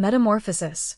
Metamorphosis.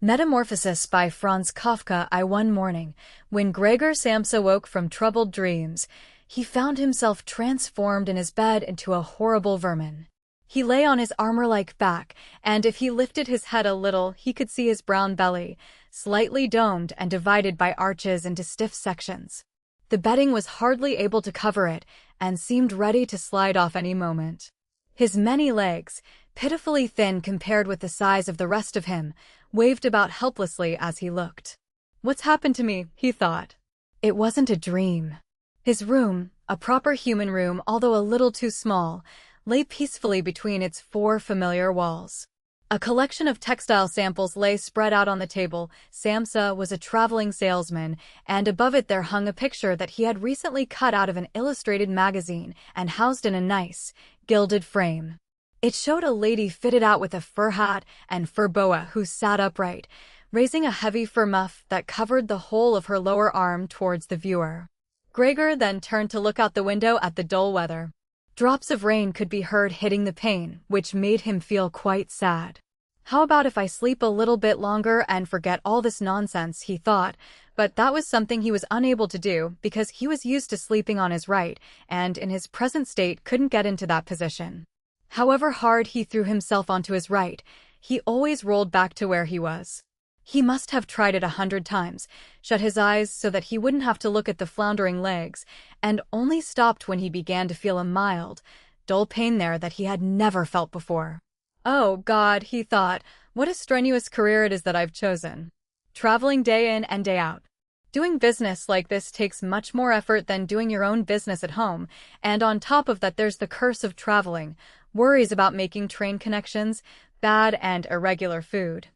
Metamorphosis by Franz Kafka. One morning, when Gregor Samsa woke from troubled dreams, he found himself transformed in his bed into a horrible vermin. He lay on his armor-like back, and if he lifted his head a little, he could see his brown belly, slightly domed and divided by arches into stiff sections. The bedding was hardly able to cover it, and seemed ready to slide off any moment. His many legs, pitifully thin compared with the size of the rest of him, waved about helplessly as he looked. "What's happened to me?" he thought. It wasn't a dream. His room, a proper human room although a little too small, lay peacefully between its four familiar walls. A collection of textile samples lay spread out on the table. Samsa was a traveling salesman, and above it there hung a picture that he had recently cut out of an illustrated magazine and housed in a nice, gilded frame. It showed a lady fitted out with a fur hat and fur boa who sat upright, raising a heavy fur muff that covered the whole of her lower arm towards the viewer. Gregor then turned to look out the window at the dull weather. Drops of rain could be heard hitting the pane, which made him feel quite sad. How about if I sleep a little bit longer and forget all this nonsense, he thought, but that was something he was unable to do because he was used to sleeping on his right and in his present state couldn't get into that position. However hard he threw himself onto his right, he always rolled back to where he was. He must have tried it 100 times, shut his eyes so that he wouldn't have to look at the floundering legs, and only stopped when he began to feel a mild, dull pain there that he had never felt before. Oh, God, he thought, what a strenuous career it is that I've chosen. Traveling day in and day out. Doing business like this takes much more effort than doing your own business at home, and on top of that there's the curse of traveling, worries about making train connections, bad and irregular food.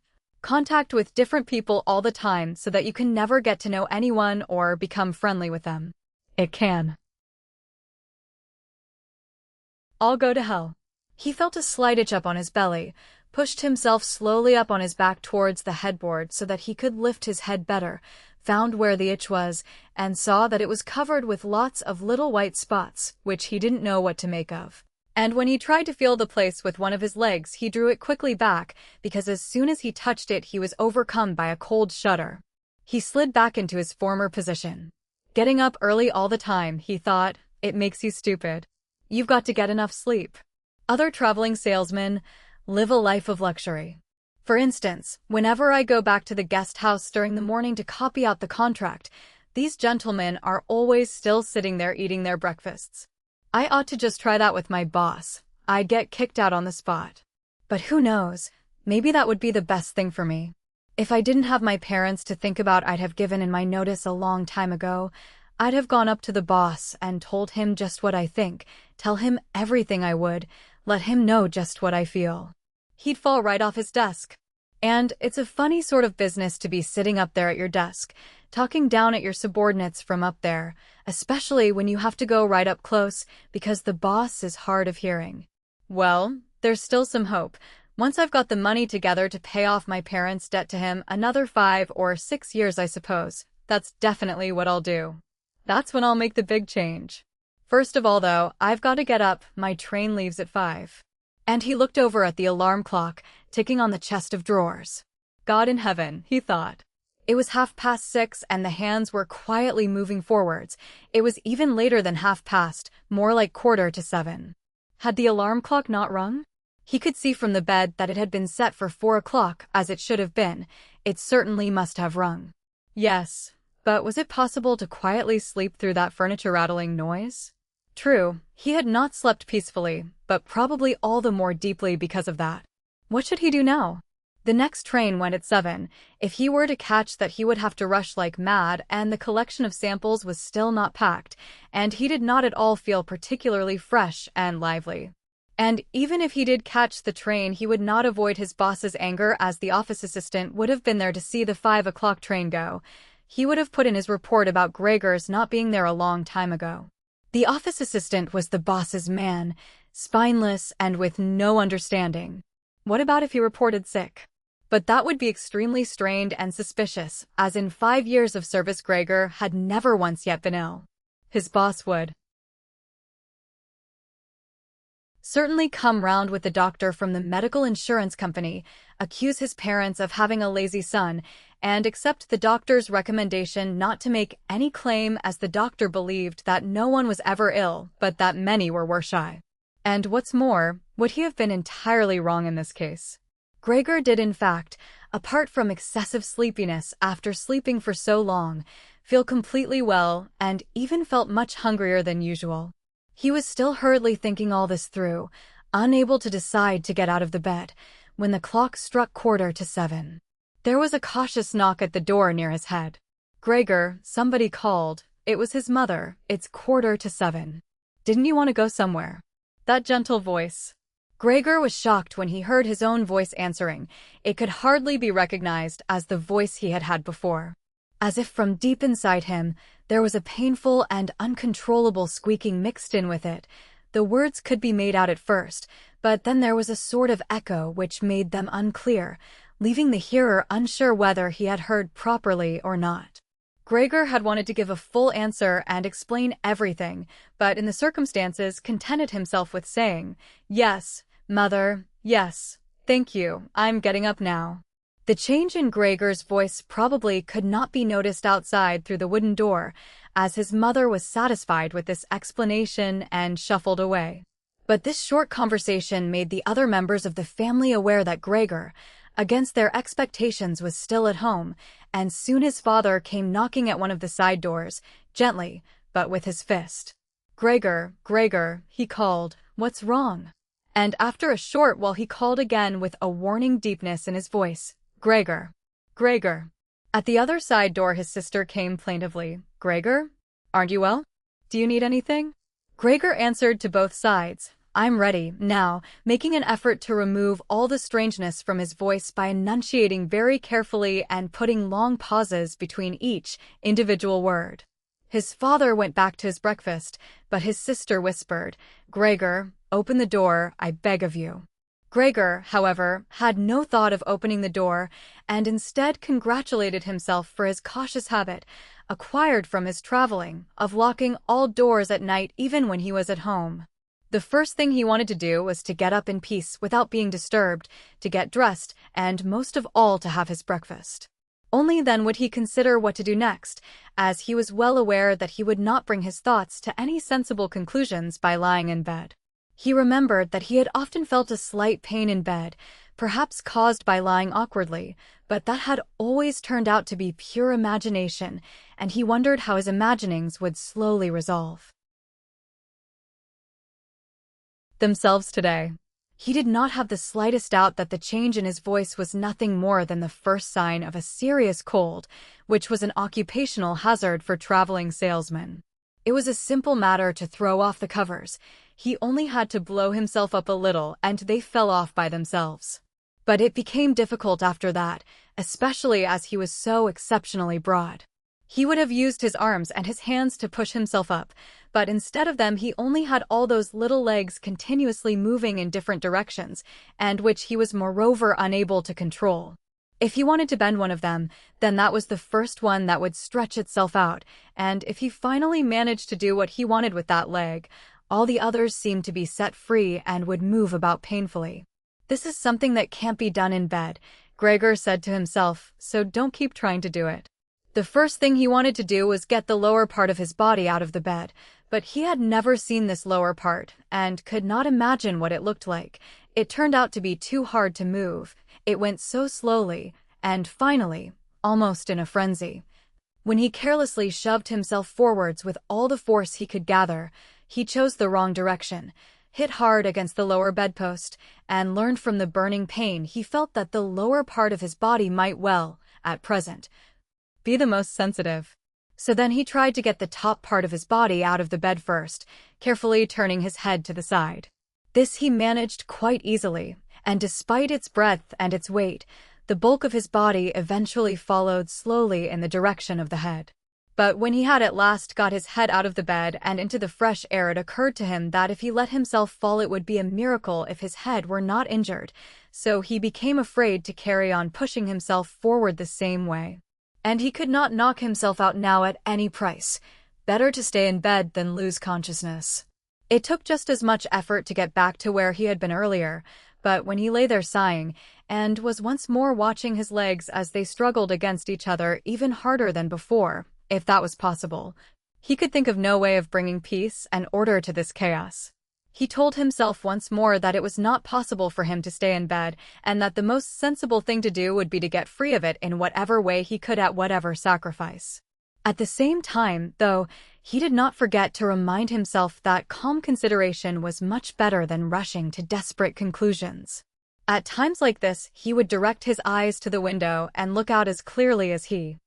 Contact with different people all the time so that you can never get to know anyone or become friendly with them. It can all go to hell. He felt a slight itch up on his belly, pushed himself slowly up on his back towards the headboard so that he could lift his head better, found where the itch was, and saw that it was covered with lots of little white spots, which he didn't know what to make of. And when he tried to feel the place with one of his legs, he drew it quickly back, because as soon as he touched it he was overcome by a cold shudder. He slid back into his former position. Getting up early all the time, he thought, it makes you stupid. You've got to get enough sleep. Other traveling salesmen live a life of luxury. For instance, whenever I go back to the guest house during the morning to copy out the contract, these gentlemen are always still sitting there eating their breakfasts. I ought to just try that with my boss. I'd get kicked out on the spot. But who knows, maybe that would be the best thing for me. If I didn't have my parents to think about, I'd have given in my notice a long time ago. I'd have gone up to the boss and told him just what I think, tell him everything I would, let him know just what I feel. He'd fall right off his desk. And it's a funny sort of business to be sitting up there at your desk, talking down at your subordinates from up there, especially when you have to go right up close because the boss is hard of hearing. Well, there's still some hope. Once I've got the money together to pay off my parents' debt to him, another 5 or 6 years I suppose, that's definitely what I'll do. That's when I'll make the big change. First of all though, I've got to get up, my train leaves at 5. And he looked over at the alarm clock, ticking on the chest of drawers. God in heaven, he thought. It was 6:30 and the hands were quietly moving forwards. It was even later than 6:30, more like 6:45. Had the alarm clock not rung? He could see from the bed that it had been set for 4 o'clock, as it should have been. It certainly must have rung. Yes, but was it possible to quietly sleep through that furniture rattling noise? True, he had not slept peacefully, but probably all the more deeply because of that. What should he do now? The next train went at 7. If he were to catch that, he would have to rush like mad, and the collection of samples was still not packed, and he did not at all feel particularly fresh and lively. And even if he did catch the train, he would not avoid his boss's anger, as the office assistant would have been there to see the 5 o'clock train go. He would have put in his report about Gregor's not being there a long time ago. The office assistant was the boss's man, spineless and with no understanding. What about if he reported sick? But that would be extremely strained and suspicious, as in 5 years of service Gregor had never once yet been ill. His boss would certainly come round with the doctor from the medical insurance company, accuse his parents of having a lazy son, and accept the doctor's recommendation not to make any claim, as the doctor believed that no one was ever ill, but that many were shy. And what's more, would he have been entirely wrong in this case? Gregor did in fact, apart from excessive sleepiness after sleeping for so long, feel completely well and even felt much hungrier than usual. He was still hurriedly thinking all this through, unable to decide to get out of the bed, when the clock struck 7:15. There was a cautious knock at the door near his head. "Gregor," somebody called. It was his mother. "It's 7:15. Didn't you want to go somewhere?" That gentle voice. Gregor was shocked when he heard his own voice answering. It could hardly be recognized as the voice he had had before. As if from deep inside him, there was a painful and uncontrollable squeaking mixed in with it. The words could be made out at first, but then there was a sort of echo which made them unclear, leaving the hearer unsure whether he had heard properly or not. Gregor had wanted to give a full answer and explain everything, but in the circumstances contented himself with saying, "Yes, Mother, yes, thank you, I'm getting up now." The change in Gregor's voice probably could not be noticed outside through the wooden door, as his mother was satisfied with this explanation and shuffled away. But this short conversation made the other members of the family aware that Gregor, against their expectations, was still at home, and soon his father came knocking at one of the side doors, gently, but with his fist. "Gregor, Gregor," he called, "what's wrong?" And after a short while he called again with a warning deepness in his voice, "Gregor, Gregor." At the other side door his sister came plaintively, "Gregor, aren't you well? Do you need anything?" Gregor answered to both sides, "I'm ready," now, making an effort to remove all the strangeness from his voice by enunciating very carefully and putting long pauses between each individual word. His father went back to his breakfast, but his sister whispered, "Gregor, open the door, I beg of you." Gregor, however, had no thought of opening the door, and instead congratulated himself for his cautious habit, acquired from his traveling, of locking all doors at night even when he was at home. The first thing he wanted to do was to get up in peace without being disturbed, to get dressed, and most of all to have his breakfast. Only then would he consider what to do next, as he was well aware that he would not bring his thoughts to any sensible conclusions by lying in bed. He remembered that he had often felt a slight pain in bed, perhaps caused by lying awkwardly, but that had always turned out to be pure imagination, and he wondered how his imaginings would slowly resolve themselves today. He did not have the slightest doubt that the change in his voice was nothing more than the first sign of a serious cold, which was an occupational hazard for traveling salesmen. It was a simple matter to throw off the covers. He only had to blow himself up a little and they fell off by themselves. But it became difficult after that, especially as he was so exceptionally broad. He would have used his arms and his hands to push himself up, but instead of them he only had all those little legs continuously moving in different directions, and which he was moreover unable to control. If he wanted to bend one of them, then that was the first one that would stretch itself out, and if he finally managed to do what he wanted with that leg, all the others seemed to be set free and would move about painfully. "This is something that can't be done in bed," Gregor said to himself, "so don't keep trying to do it." The first thing he wanted to do was get the lower part of his body out of the bed, but he had never seen this lower part, and could not imagine what it looked like. It turned out to be too hard to move. It went so slowly, and finally, almost in a frenzy. When he carelessly shoved himself forwards with all the force he could gather, he chose the wrong direction, hit hard against the lower bedpost, and learned from the burning pain he felt that the lower part of his body might well, at present, be the most sensitive. So then he tried to get the top part of his body out of the bed first, carefully turning his head to the side. This he managed quite easily, and despite its breadth and its weight, the bulk of his body eventually followed slowly in the direction of the head. But when he had at last got his head out of the bed and into the fresh air, it occurred to him that if he let himself fall it would be a miracle if his head were not injured, so he became afraid to carry on pushing himself forward the same way. And he could not knock himself out now at any price. Better to stay in bed than lose consciousness. It took just as much effort to get back to where he had been earlier, but when he lay there sighing, and was once more watching his legs as they struggled against each other even harder than before, if that was possible, he could think of no way of bringing peace and order to this chaos. He told himself once more that it was not possible for him to stay in bed, and that the most sensible thing to do would be to get free of it in whatever way he could at whatever sacrifice. At the same time, though, he did not forget to remind himself that calm consideration was much better than rushing to desperate conclusions. At times like this, he would direct his eyes to the window and look out as clearly as he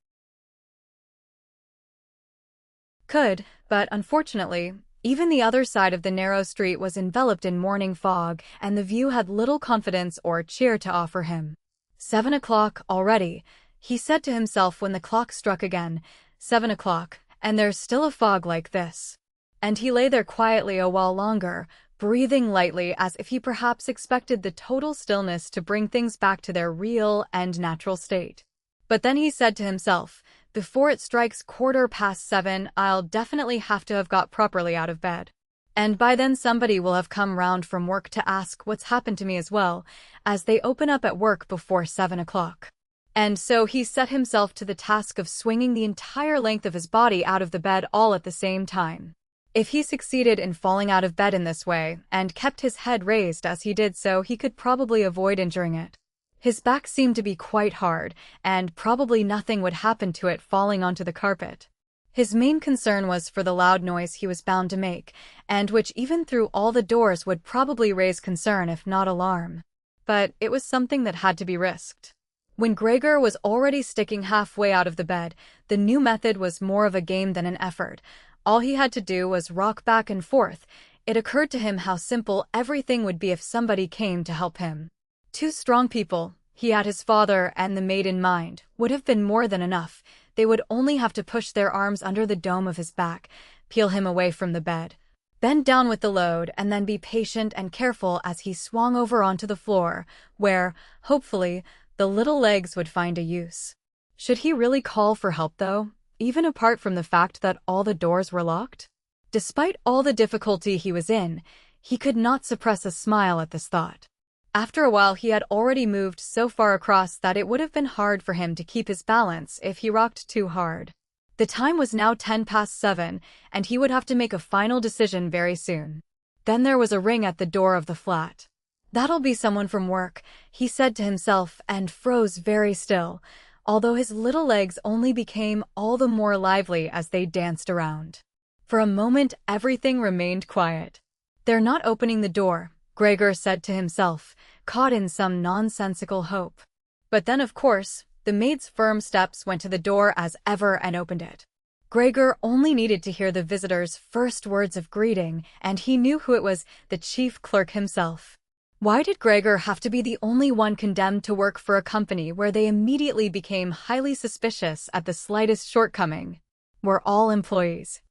could, but unfortunately, even the other side of the narrow street was enveloped in morning fog, and the view had little confidence or cheer to offer him. 7 o'clock already, he said to himself when the clock struck again. 7 o'clock, and there's still a fog like this. And he lay there quietly a while longer, breathing lightly as if he perhaps expected the total stillness to bring things back to their real and natural state. But then he said to himself, before it strikes 7:15, I'll definitely have to have got properly out of bed. And by then somebody will have come round from work to ask what's happened to me as well, as they open up at work before 7 o'clock. And so he set himself to the task of swinging the entire length of his body out of the bed all at the same time. If he succeeded in falling out of bed in this way, and kept his head raised as he did so, he could probably avoid injuring it. His back seemed to be quite hard, and probably nothing would happen to it falling onto the carpet. His main concern was for the loud noise he was bound to make, and which even through all the doors would probably raise concern if not alarm. But it was something that had to be risked. When Gregor was already sticking halfway out of the bed, the new method was more of a game than an effort. All he had to do was rock back and forth. It occurred to him how simple everything would be if somebody came to help him. 2 strong people, he had his father and the maid in mind, would have been more than enough. They would only have to push their arms under the dome of his back, peel him away from the bed, bend down with the load, and then be patient and careful as he swung over onto the floor, where, hopefully, the little legs would find a use. Should he really call for help, though, even apart from the fact that all the doors were locked? Despite all the difficulty he was in, he could not suppress a smile at this thought. After a while he had already moved so far across that it would have been hard for him to keep his balance if he rocked too hard. The time was now 7:10, and he would have to make a final decision very soon. Then there was a ring at the door of the flat. That'll be someone from work, he said to himself, and froze very still, although his little legs only became all the more lively as they danced around. For a moment everything remained quiet. They're not opening the door, Gregor said to himself, caught in some nonsensical hope. But then, of course, the maid's firm steps went to the door as ever and opened it. Gregor only needed to hear the visitor's first words of greeting, and he knew who it was, the chief clerk himself. Why did Gregor have to be the only one condemned to work for a company where they immediately became highly suspicious at the slightest shortcoming? We're all employees.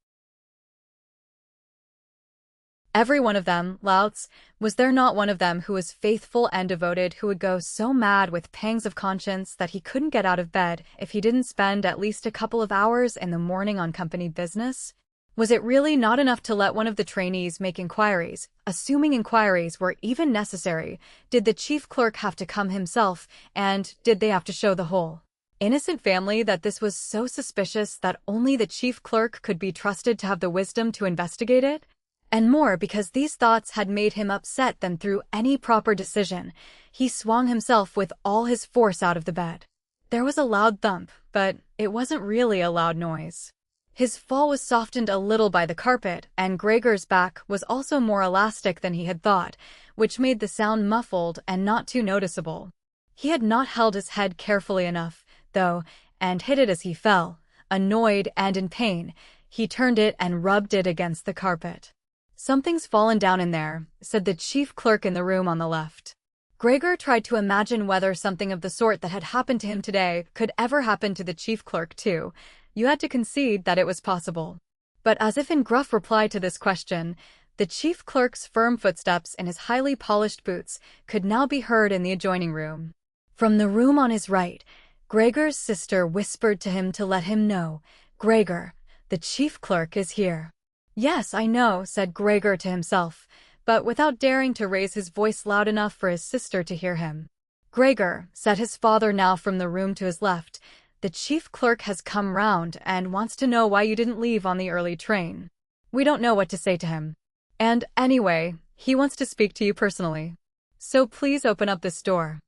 Every one of them, louts, was there not one of them who was faithful and devoted, who would go so mad with pangs of conscience that he couldn't get out of bed if he didn't spend at least a couple of hours in the morning on company business? Was it really not enough to let one of the trainees make inquiries, assuming inquiries were even necessary? Did the chief clerk have to come himself, and did they have to show the whole innocent family that this was so suspicious that only the chief clerk could be trusted to have the wisdom to investigate it? And more, because these thoughts had made him upset than through any proper decision, he swung himself with all his force out of the bed. There was a loud thump, but it wasn't really a loud noise. His fall was softened a little by the carpet, and Gregor's back was also more elastic than he had thought, which made the sound muffled and not too noticeable. He had not held his head carefully enough, though, and hit it as he fell. Annoyed and in pain, he turned it and rubbed it against the carpet. "Something's fallen down in there," said the chief clerk in the room on the left. Gregor tried to imagine whether something of the sort that had happened to him today could ever happen to the chief clerk too. You had to concede that it was possible. But as if in gruff reply to this question, the chief clerk's firm footsteps in his highly polished boots could now be heard in the adjoining room. From the room on his right, Gregor's sister whispered to him to let him know, "Gregor, the chief clerk is here." Yes, I know, said Gregor to himself, but without daring to raise his voice loud enough for his sister to hear him. Gregor, said his father now from the room to his left, the chief clerk has come round and wants to know why you didn't leave on the early train. We don't know what to say to him. And anyway, he wants to speak to you personally. So please open up this door.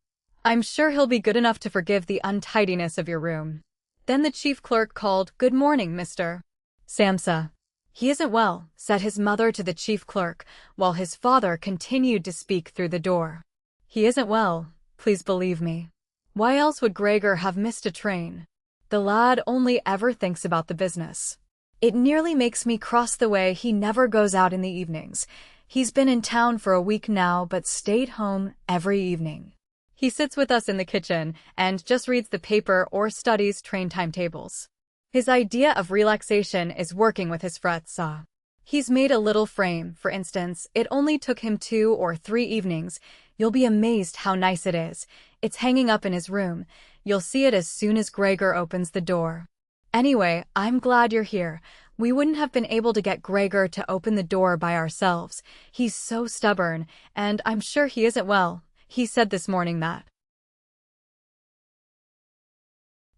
I'm sure he'll be good enough to forgive the untidiness of your room. Then the chief clerk called, Good morning, Mr. Samsa. He isn't well, said his mother to the chief clerk, while his father continued to speak through the door. He isn't well, please believe me. Why else would Gregor have missed a train? The lad only ever thinks about the business. It nearly makes me cross the way he never goes out in the evenings. He's been in town for a week now but stayed home every evening. He sits with us in the kitchen and just reads the paper or studies train timetables. His idea of relaxation is working with his frets saw. He's made a little frame, for instance. It only took him 2 or 3 evenings. You'll be amazed how nice it is. It's hanging up in his room. You'll see it as soon as Gregor opens the door. Anyway, I'm glad you're here. We wouldn't have been able to get Gregor to open the door by ourselves. He's so stubborn, and I'm sure he isn't well. He said this morning that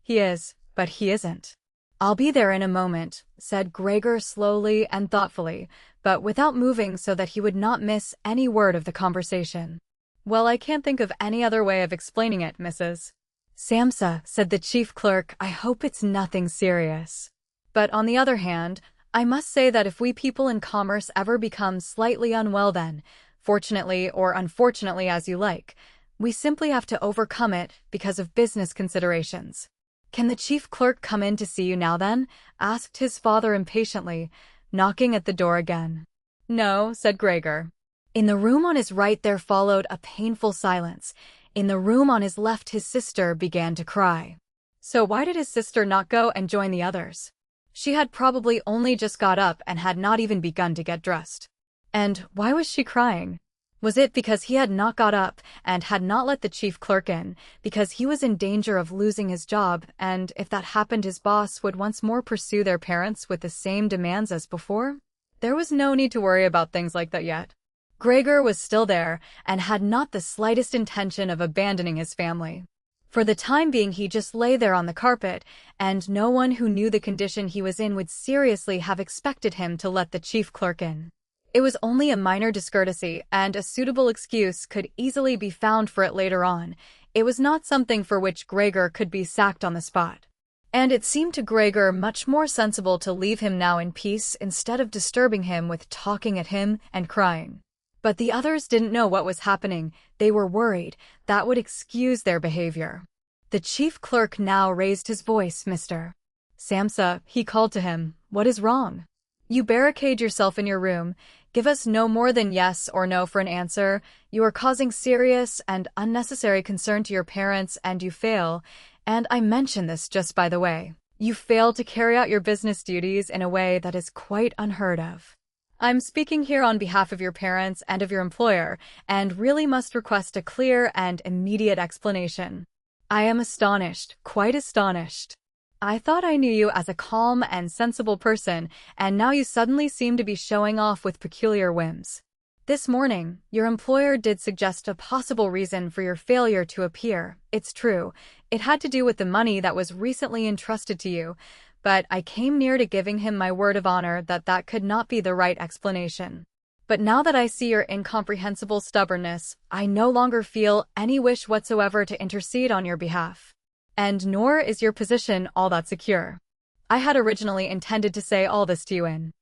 he is, but he isn't. I'll be there in a moment, said Gregor slowly and thoughtfully, but without moving so that he would not miss any word of the conversation. Well, I can't think of any other way of explaining it, Mrs. Samsa, said the chief clerk. I hope it's nothing serious. But on the other hand, I must say that if we people in commerce ever become slightly unwell then, fortunately or unfortunately as you like, we simply have to overcome it because of business considerations. Can the chief clerk come in to see you now then? Asked his father impatiently, knocking at the door again. No, said Gregor. In the room on his right there followed a painful silence. In the room on his left his sister began to cry. So why did his sister not go and join the others? She had probably only just got up and had not even begun to get dressed. And why was she crying? Was it because he had not got up and had not let the chief clerk in, because he was in danger of losing his job, and if that happened his boss would once more pursue their parents with the same demands as before? There was no need to worry about things like that yet. Gregor was still there and had not the slightest intention of abandoning his family. For the time being he just lay there on the carpet, and no one who knew the condition he was in would seriously have expected him to let the chief clerk in. It was only a minor discourtesy, and a suitable excuse could easily be found for it later on. It was not something for which Gregor could be sacked on the spot. And it seemed to Gregor much more sensible to leave him now in peace instead of disturbing him with talking at him and crying. But the others didn't know what was happening. They were worried. That would excuse their behavior. The chief clerk now raised his voice. Mr. Samsa, he called to him. What is wrong? You barricade yourself in your room. Give us no more than yes or no for an answer. You are causing serious and unnecessary concern to your parents, and you fail, and I mention this just by the way, you fail to carry out your business duties in a way that is quite unheard of. I'm speaking here on behalf of your parents and of your employer, and really must request a clear and immediate explanation. I am astonished, quite astonished. I thought I knew you as a calm and sensible person, and now you suddenly seem to be showing off with peculiar whims. This morning, your employer did suggest a possible reason for your failure to appear. It's true, it had to do with the money that was recently entrusted to you, but I came near to giving him my word of honor that that could not be the right explanation. But now that I see your incomprehensible stubbornness, I no longer feel any wish whatsoever to intercede on your behalf. And nor is your position all that secure. I had originally intended to say all this to you in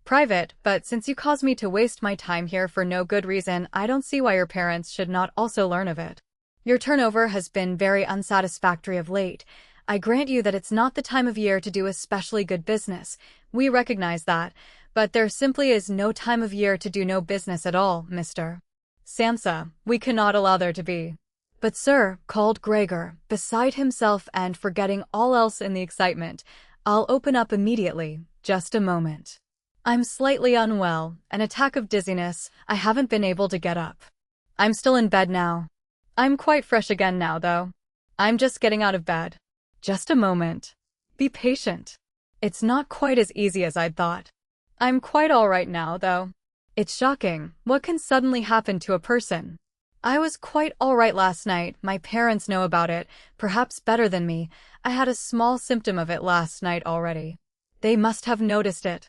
private, but since you caused me to waste my time here for no good reason, I don't see why your parents should not also learn of it. Your turnover has been very unsatisfactory of late. I grant you that it's not the time of year to do especially good business. We recognize that, but there simply is no time of year to do no business at all, Mr. Samsa. We cannot allow there to be. But sir, called Gregor, beside himself and forgetting all else in the excitement, I'll open up immediately, just a moment. I'm slightly unwell, an attack of dizziness, I haven't been able to get up. I'm still in bed now. I'm quite fresh again now, though. I'm just getting out of bed. Just a moment. Be patient. It's not quite as easy as I'd thought. I'm quite all right now, though. It's shocking what can suddenly happen to a person. I was quite all right last night. My parents know about it, perhaps better than me. I had a small symptom of it last night already. They must have noticed it.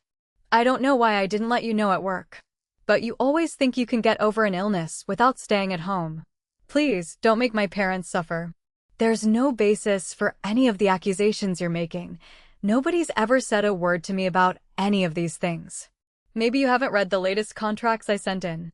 I don't know why I didn't let you know at work. But you always think you can get over an illness without staying at home. Please, don't make my parents suffer. There's no basis for any of the accusations you're making. Nobody's ever said a word to me about any of these things. Maybe you haven't read the latest contracts I sent in.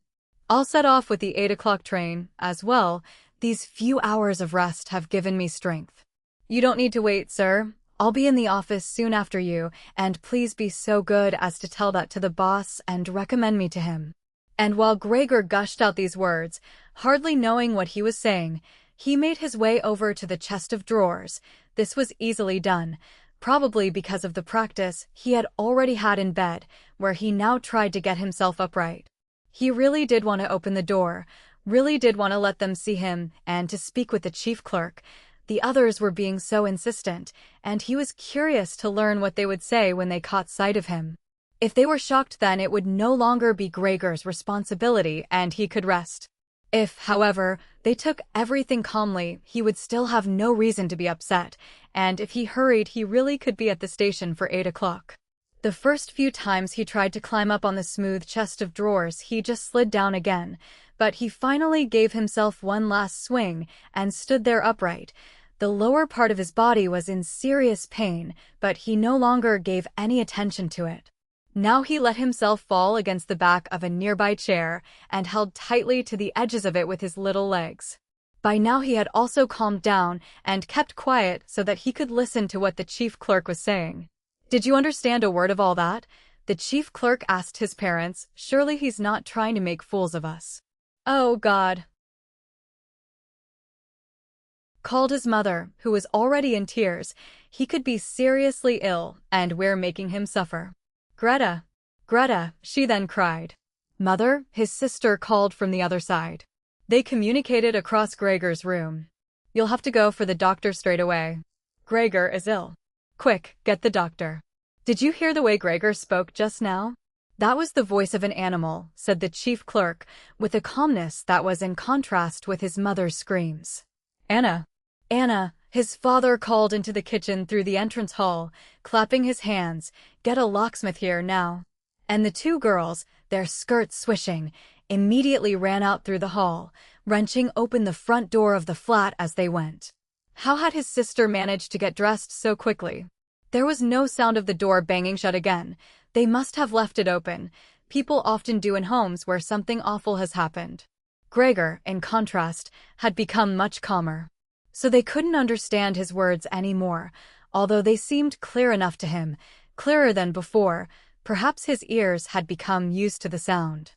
I'll set off with the 8 o'clock train, as well. These few hours of rest have given me strength. You don't need to wait, sir. I'll be in the office soon after you, and please be so good as to tell that to the boss and recommend me to him. And while Gregor gushed out these words, hardly knowing what he was saying, he made his way over to the chest of drawers. This was easily done, probably because of the practice he had already had in bed, where he now tried to get himself upright. He really did want to open the door, really did want to let them see him and to speak with the chief clerk. The others were being so insistent, and he was curious to learn what they would say when they caught sight of him. If they were shocked, then it would no longer be Gregor's responsibility and he could rest. If, however, they took everything calmly, he would still have no reason to be upset, and if he hurried, he really could be at the station for 8 o'clock. The first few times he tried to climb up on the smooth chest of drawers, he just slid down again, but he finally gave himself one last swing and stood there upright. The lower part of his body was in serious pain, but he no longer gave any attention to it. Now he let himself fall against the back of a nearby chair and held tightly to the edges of it with his little legs. By now he had also calmed down and kept quiet so that he could listen to what the chief clerk was saying. "Did you understand a word of all that?" the chief clerk asked his parents. "Surely he's not trying to make fools of us." "Oh, God," called his mother, who was already in tears. "He could be seriously ill, and we're making him suffer." "Greta! Greta!" she then cried. "Mother," his sister called from the other side. They communicated across Gregor's room. "You'll have to go for the doctor straight away. Gregor is ill. Quick, get the doctor." "Did you hear the way Gregor spoke just now?" "That was the voice of an animal," said the chief clerk, with a calmness that was in contrast with his mother's screams. "Anna! Anna!" his father called into the kitchen through the entrance hall, clapping his hands. "Get a locksmith here now." And the two girls, their skirts swishing, immediately ran out through the hall, wrenching open the front door of the flat as they went. How had his sister managed to get dressed so quickly? There was no sound of the door banging shut again. They must have left it open. People often do in homes where something awful has happened. Gregor, in contrast, had become much calmer. So they couldn't understand his words anymore, although they seemed clear enough to him, clearer than before. Perhaps his ears had become used to the sound.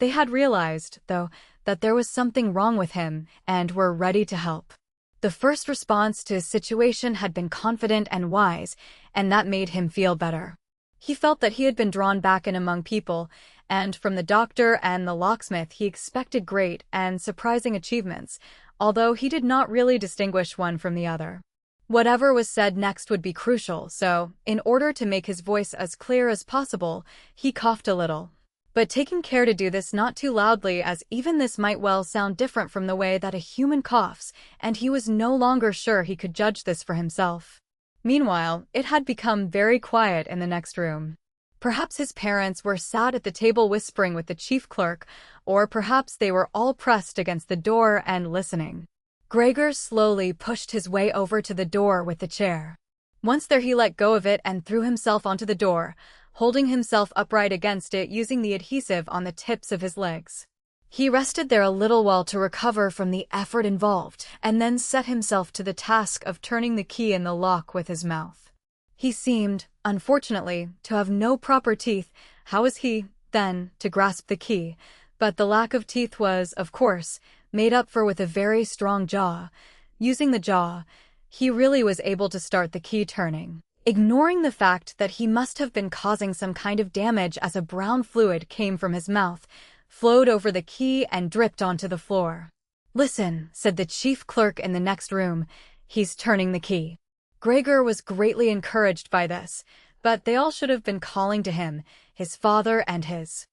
They had realized, though, that there was something wrong with him and were ready to help. The first response to his situation had been confident and wise, and that made him feel better. He felt that he had been drawn back in among people, and from the doctor and the locksmith he expected great and surprising achievements, although he did not really distinguish one from the other. Whatever was said next would be crucial, so, in order to make his voice as clear as possible, he coughed a little. But taking care to do this not too loudly, as even this might well sound different from the way that a human coughs, and he was no longer sure he could judge this for himself. Meanwhile, it had become very quiet in the next room. Perhaps his parents were sat at the table whispering with the chief clerk, or perhaps they were all pressed against the door and listening. Gregor slowly pushed his way over to the door with the chair. Once there, he let go of it and threw himself onto the door, holding himself upright against it using the adhesive on the tips of his legs. He rested there a little while to recover from the effort involved, and then set himself to the task of turning the key in the lock with his mouth. He seemed, unfortunately, to have no proper teeth. How was he, then, to grasp the key? But the lack of teeth was, of course, made up for with a very strong jaw. Using the jaw, he really was able to start the key turning, ignoring the fact that he must have been causing some kind of damage as a brown fluid came from his mouth, flowed over the key and dripped onto the floor. "Listen," said the chief clerk in the next room. "He's turning the key." Gregor was greatly encouraged by this, But they all should have been calling to him, his father and his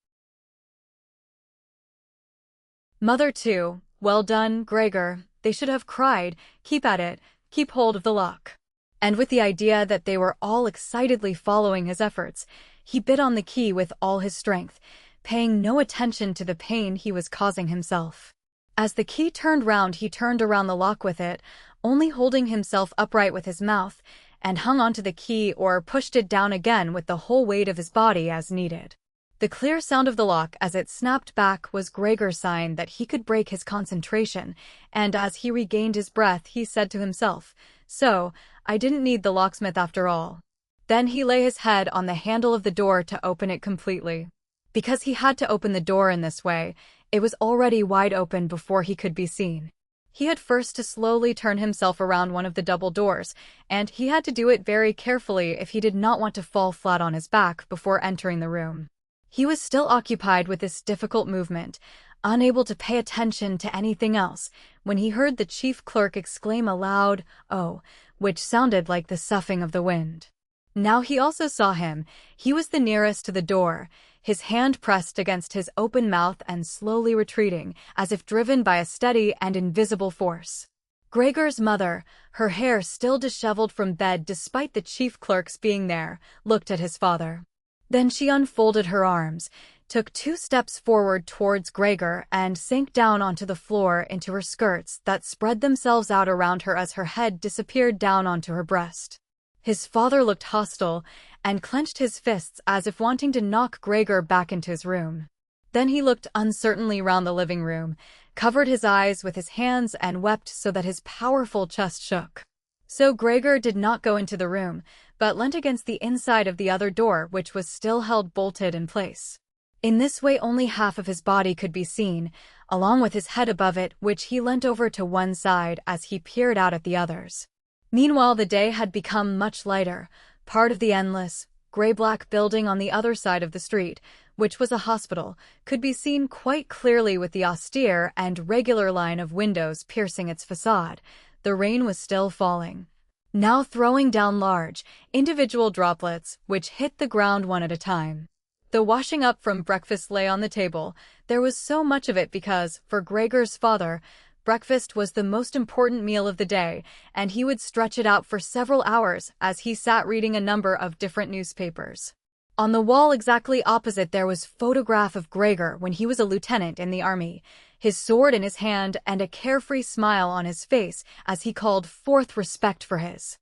mother too. Well done, Gregor. They should have cried, keep at it, keep hold of the lock. And with the idea that they were all excitedly following his efforts, he bit on the key with all his strength, paying no attention to the pain he was causing himself. As the key turned round, he turned around the lock with it, only holding himself upright with his mouth, and hung onto the key or pushed it down again with the whole weight of his body as needed. The clear sound of the lock as it snapped back was Gregor's sign that he could break his concentration, and as he regained his breath he said to himself, "So, I didn't need the locksmith after all." Then he lay his head on the handle of the door to open it completely. Because he had to open the door in this way, it was already wide open before he could be seen. He had first to slowly turn himself around one of the double doors, and he had to do it very carefully if he did not want to fall flat on his back before entering the room. He was still occupied with this difficult movement, unable to pay attention to anything else, when he heard the chief clerk exclaim aloud, "Oh," which sounded like the soughing of the wind. Now he also saw him. He was the nearest to the door, his hand pressed against his open mouth and slowly retreating, as if driven by a steady and invisible force. Gregor's mother, her hair still disheveled from bed despite the chief clerk's being there, looked at his father. Then she unfolded her arms, took 2 steps forward towards Gregor and sank down onto the floor into her skirts that spread themselves out around her as her head disappeared down onto her breast. His father looked hostile and clenched his fists as if wanting to knock Gregor back into his room. Then he looked uncertainly round the living room, covered his eyes with his hands and wept so that his powerful chest shook. So Gregor did not go into the room, but leant against the inside of the other door, which was still held bolted in place. In this way only half of his body could be seen, along with his head above it, which he leant over to one side as he peered out at the others. Meanwhile the day had become much lighter. Part of the endless, gray-black building on the other side of the street, which was a hospital, could be seen quite clearly with the austere and regular line of windows piercing its facade. The rain was still falling, now throwing down large, individual droplets which hit the ground one at a time. The washing up from breakfast lay on the table. There was so much of it because, for Gregor's father, breakfast was the most important meal of the day, and he would stretch it out for several hours as he sat reading a number of different newspapers. On the wall exactly opposite there was a photograph of Gregor when he was a lieutenant in the army, his sword in his hand and a carefree smile on his face as he called forth respect for his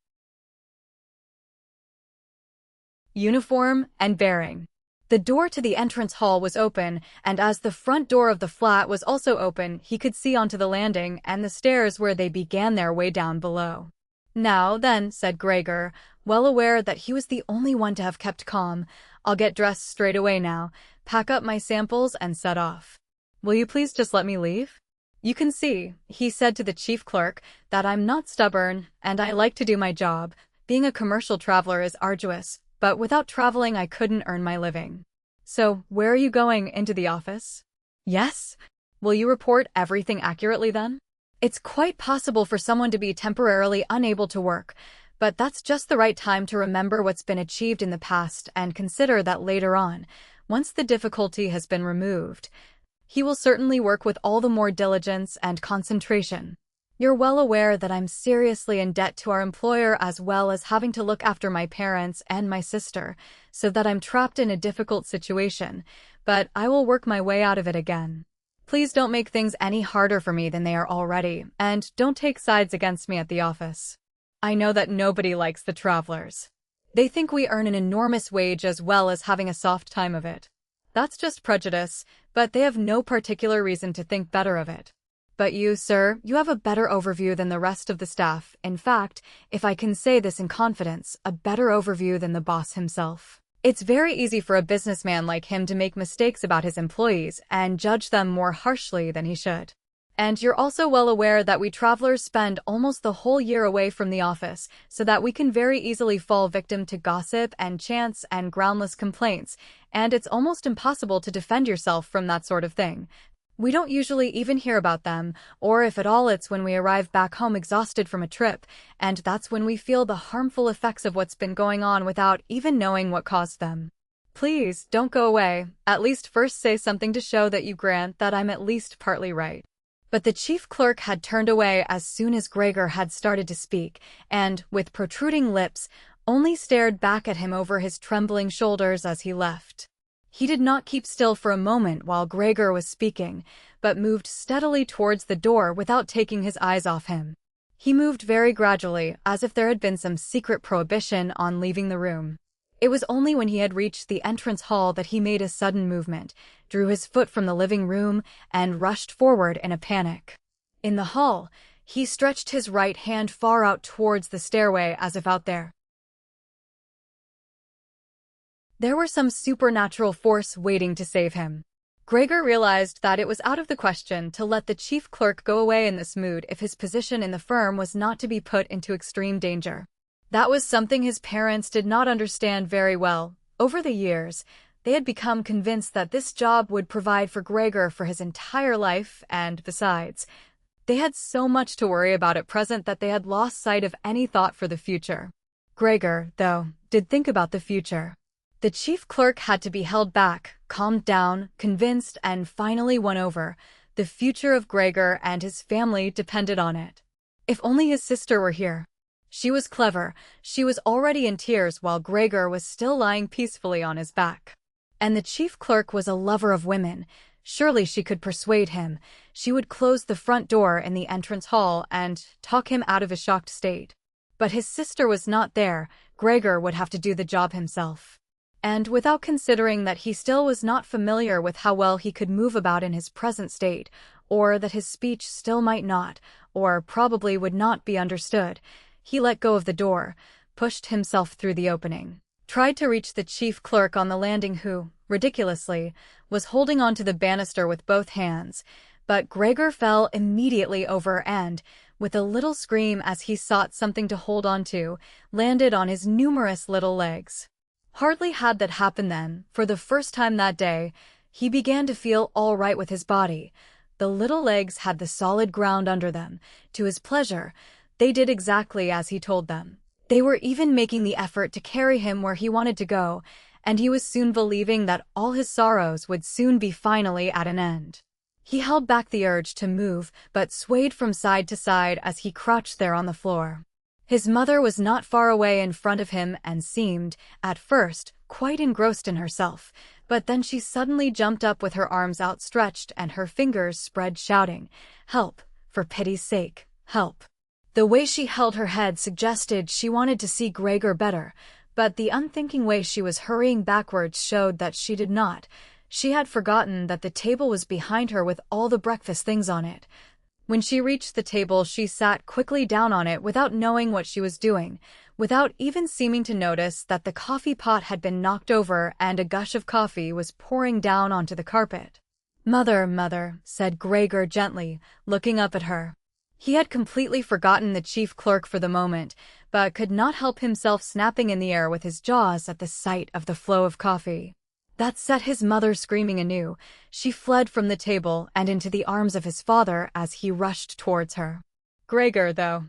uniform and bearing. The door to the entrance hall was open, and as the front door of the flat was also open, he could see onto the landing and the stairs where they began their way down below. "Now, then," said Gregor, well aware that he was the only one to have kept calm, "I'll get dressed straight away now, pack up my samples and set off. Will you please just let me leave? You can see," he said to the chief clerk, "that I'm not stubborn, and I like to do my job. Being a commercial traveler is arduous, but without traveling I couldn't earn my living. So, where are you going, into the office?" "Yes." "Will you report everything accurately then?" "It's quite possible for someone to be temporarily unable to work, but that's just the right time to remember what's been achieved in the past and consider that later on, once the difficulty has been removed, he will certainly work with all the more diligence and concentration. You're well aware that I'm seriously in debt to our employer as well as having to look after my parents and my sister, so that I'm trapped in a difficult situation, but I will work my way out of it again. Please don't make things any harder for me than they are already, and don't take sides against me at the office. I know that nobody likes the travelers. They think we earn an enormous wage as well as having a soft time of it. That's just prejudice, but they have no particular reason to think better of it. But you, sir, you have a better overview than the rest of the staff. In fact, if I can say this in confidence, a better overview than the boss himself. It's very easy for a businessman like him to make mistakes about his employees and judge them more harshly than he should. And you're also well aware that we travelers spend almost the whole year away from the office, so that we can very easily fall victim to gossip and chance and groundless complaints, and it's almost impossible to defend yourself from that sort of thing. We don't usually even hear about them, or if at all it's when we arrive back home exhausted from a trip, and that's when we feel the harmful effects of what's been going on without even knowing what caused them. Please, don't go away. At least first say something to show that you grant that I'm at least partly right. But the chief clerk had turned away as soon as Gregor had started to speak, and, with protruding lips, only stared back at him over his trembling shoulders as he left. He did not keep still for a moment while Gregor was speaking, but moved steadily towards the door without taking his eyes off him. He moved very gradually, as if there had been some secret prohibition on leaving the room. It was only when he had reached the entrance hall that he made a sudden movement, drew his foot from the living room, and rushed forward in a panic. In the hall, he stretched his right hand far out towards the stairway as if out there were some supernatural force waiting to save him. Gregor realized that it was out of the question to let the chief clerk go away in this mood if his position in the firm was not to be put into extreme danger. That was something his parents did not understand very well. Over the years, they had become convinced that this job would provide for Gregor for his entire life, and besides, they had so much to worry about at present that they had lost sight of any thought for the future. Gregor, though, did think about the future. The chief clerk had to be held back, calmed down, convinced, and finally won over. The future of Gregor and his family depended on it. If only his sister were here. She was clever. She was already in tears while Gregor was still lying peacefully on his back. And the chief clerk was a lover of women. Surely she could persuade him. She would close the front door in the entrance hall and talk him out of his shocked state. But his sister was not there. Gregor would have to do the job himself. And without considering that he still was not familiar with how well he could move about in his present state, or that his speech still might not, or probably would not be understood, he let go of the door, pushed himself through the opening, tried to reach the chief clerk on the landing who, ridiculously, was holding onto the banister with both hands, but Gregor fell immediately over and, with a little scream as he sought something to hold onto, landed on his numerous little legs. Hardly had that happened then, for the first time that day, he began to feel all right with his body. The little legs had the solid ground under them. To his pleasure, they did exactly as he told them. They were even making the effort to carry him where he wanted to go, and he was soon believing that all his sorrows would soon be finally at an end. He held back the urge to move, but swayed from side to side as he crouched there on the floor. His mother was not far away in front of him and seemed, at first, quite engrossed in herself, but then she suddenly jumped up with her arms outstretched and her fingers spread shouting, "Help! For pity's sake, help!" The way she held her head suggested she wanted to see Gregor better, but the unthinking way she was hurrying backwards showed that she did not. She had forgotten that the table was behind her with all the breakfast things on it. When she reached the table, she sat quickly down on it without knowing what she was doing, without even seeming to notice that the coffee pot had been knocked over and a gush of coffee was pouring down onto the carpet. "Mother, mother," said Gregor gently, looking up at her. He had completely forgotten the chief clerk for the moment, but could not help himself snapping in the air with his jaws at the sight of the flow of coffee. That set his mother screaming anew. She fled from the table and into the arms of his father as he rushed towards her. Gregor, though,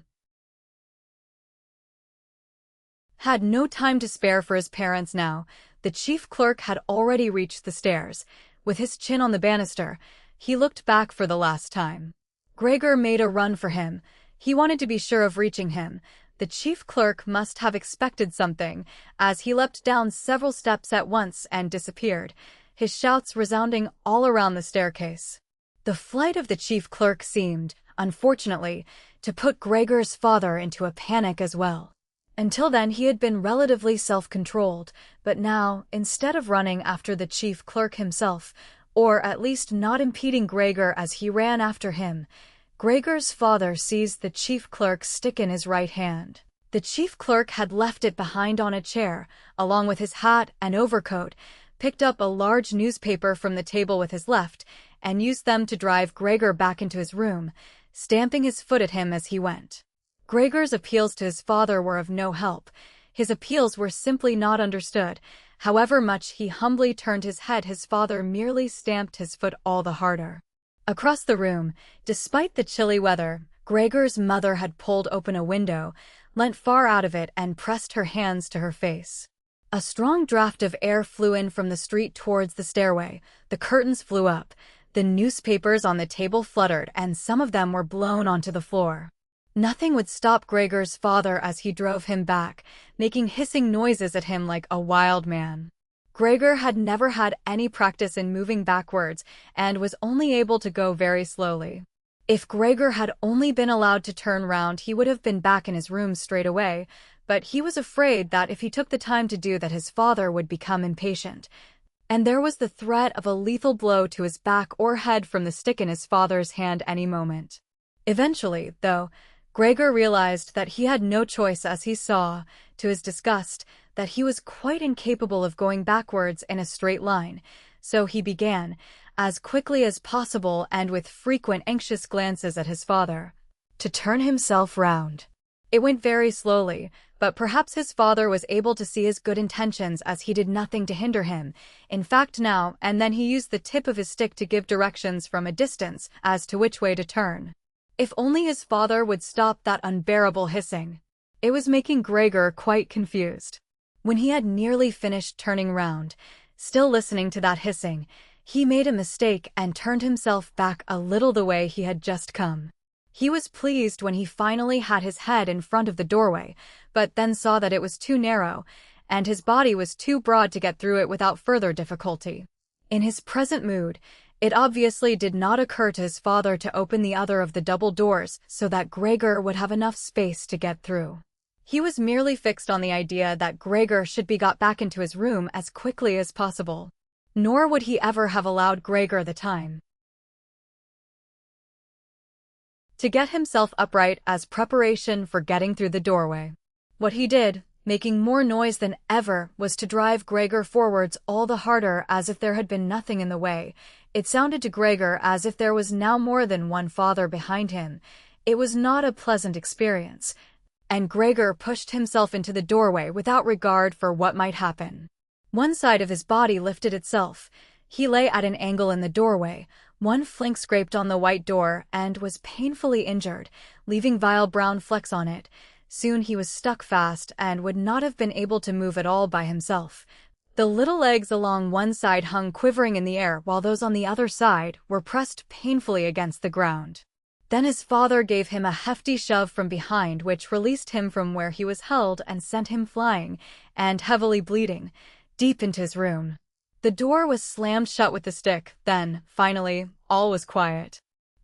had no time to spare for his parents now. The chief clerk had already reached the stairs. With his chin on the banister, he looked back for the last time. Gregor made a run for him. He wanted to be sure of reaching him. The chief clerk must have expected something, as he leapt down several steps at once and disappeared, his shouts resounding all around the staircase. The flight of the chief clerk seemed, unfortunately, to put Gregor's father into a panic as well. Until then he had been relatively self-controlled, but now, instead of running after the chief clerk himself, or at least not impeding Gregor as he ran after him, Gregor's father seized the chief clerk's stick in his right hand. The chief clerk had left it behind on a chair, along with his hat and overcoat, picked up a large newspaper from the table with his left, and used them to drive Gregor back into his room, stamping his foot at him as he went. Gregor's appeals to his father were of no help. His appeals were simply not understood. However much he humbly turned his head, his father merely stamped his foot all the harder. Across the room, despite the chilly weather, Gregor's mother had pulled open a window, leant far out of it, and pressed her hands to her face. A strong draft of air flew in from the street towards the stairway. The curtains flew up, the newspapers on the table fluttered, and some of them were blown onto the floor. Nothing would stop Gregor's father as he drove him back, making hissing noises at him like a wild man. Gregor had never had any practice in moving backwards and was only able to go very slowly. If Gregor had only been allowed to turn round, he would have been back in his room straight away, but he was afraid that if he took the time to do that, his father would become impatient. And there was the threat of a lethal blow to his back or head from the stick in his father's hand any moment. Eventually, though, Gregor realized that he had no choice as he saw, to his disgust, that he was quite incapable of going backwards in a straight line, so he began, as quickly as possible and with frequent anxious glances at his father, to turn himself round. It went very slowly, but perhaps his father was able to see his good intentions as he did nothing to hinder him. In fact, now and then he used the tip of his stick to give directions from a distance as to which way to turn. If only his father would stop that unbearable hissing. It was making Gregor quite confused. When he had nearly finished turning round, still listening to that hissing, he made a mistake and turned himself back a little the way he had just come. He was pleased when he finally had his head in front of the doorway, but then saw that it was too narrow, and his body was too broad to get through it without further difficulty. In his present mood, it obviously did not occur to his father to open the other of the double doors so that Gregor would have enough space to get through. He was merely fixed on the idea that Gregor should be got back into his room as quickly as possible. Nor would he ever have allowed Gregor the time to get himself upright as preparation for getting through the doorway. What he did, making more noise than ever, was to drive Gregor forwards all the harder as if there had been nothing in the way. It sounded to Gregor as if there was now more than one father behind him. It was not a pleasant experience, and Gregor pushed himself into the doorway without regard for what might happen. One side of his body lifted itself. He lay at an angle in the doorway, one flank scraped on the white door, and was painfully injured, leaving vile brown flecks on it. Soon he was stuck fast and would not have been able to move at all by himself. The little legs along one side hung quivering in the air, while those on the other side were pressed painfully against the ground. Then his father gave him a hefty shove from behind, which released him from where he was held and sent him flying, and heavily bleeding, deep into his room. The door was slammed shut with the stick. Then, finally, all was quiet.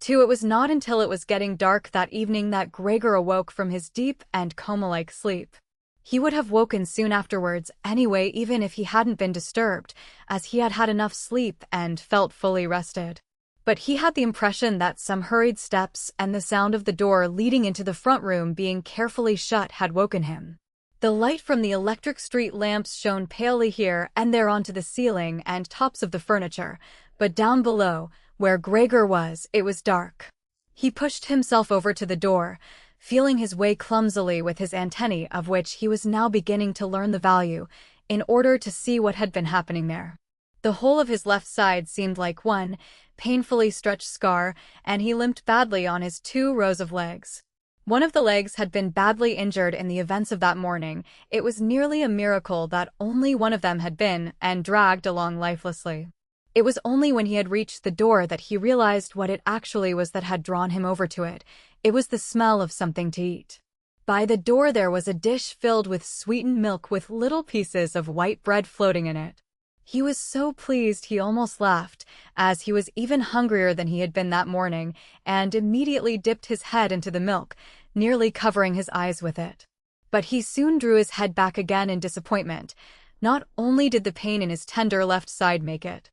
It was not until it was getting dark that evening that Gregor awoke from his deep and coma-like sleep. He would have woken soon afterwards anyway, even if he hadn't been disturbed, as he had had enough sleep and felt fully rested. But he had the impression that some hurried steps and the sound of the door leading into the front room being carefully shut had woken him. The light from the electric street lamps shone palely here and there onto the ceiling and tops of the furniture, but down below, where Gregor was, it was dark. He pushed himself over to the door, feeling his way clumsily with his antennae, of which he was now beginning to learn the value, in order to see what had been happening there. The whole of his left side seemed like one painfully stretched scar, and he limped badly on his 2 rows of legs. One of the legs had been badly injured in the events of that morning. It was nearly a miracle that only one of them had been, and dragged along lifelessly. It was only when he had reached the door that he realized what it actually was that had drawn him over to it. It was the smell of something to eat. By the door there was a dish filled with sweetened milk with little pieces of white bread floating in it. He was so pleased he almost laughed, as he was even hungrier than he had been that morning, and immediately dipped his head into the milk, nearly covering his eyes with it. But he soon drew his head back again in disappointment. Not only did the pain in his tender left side make it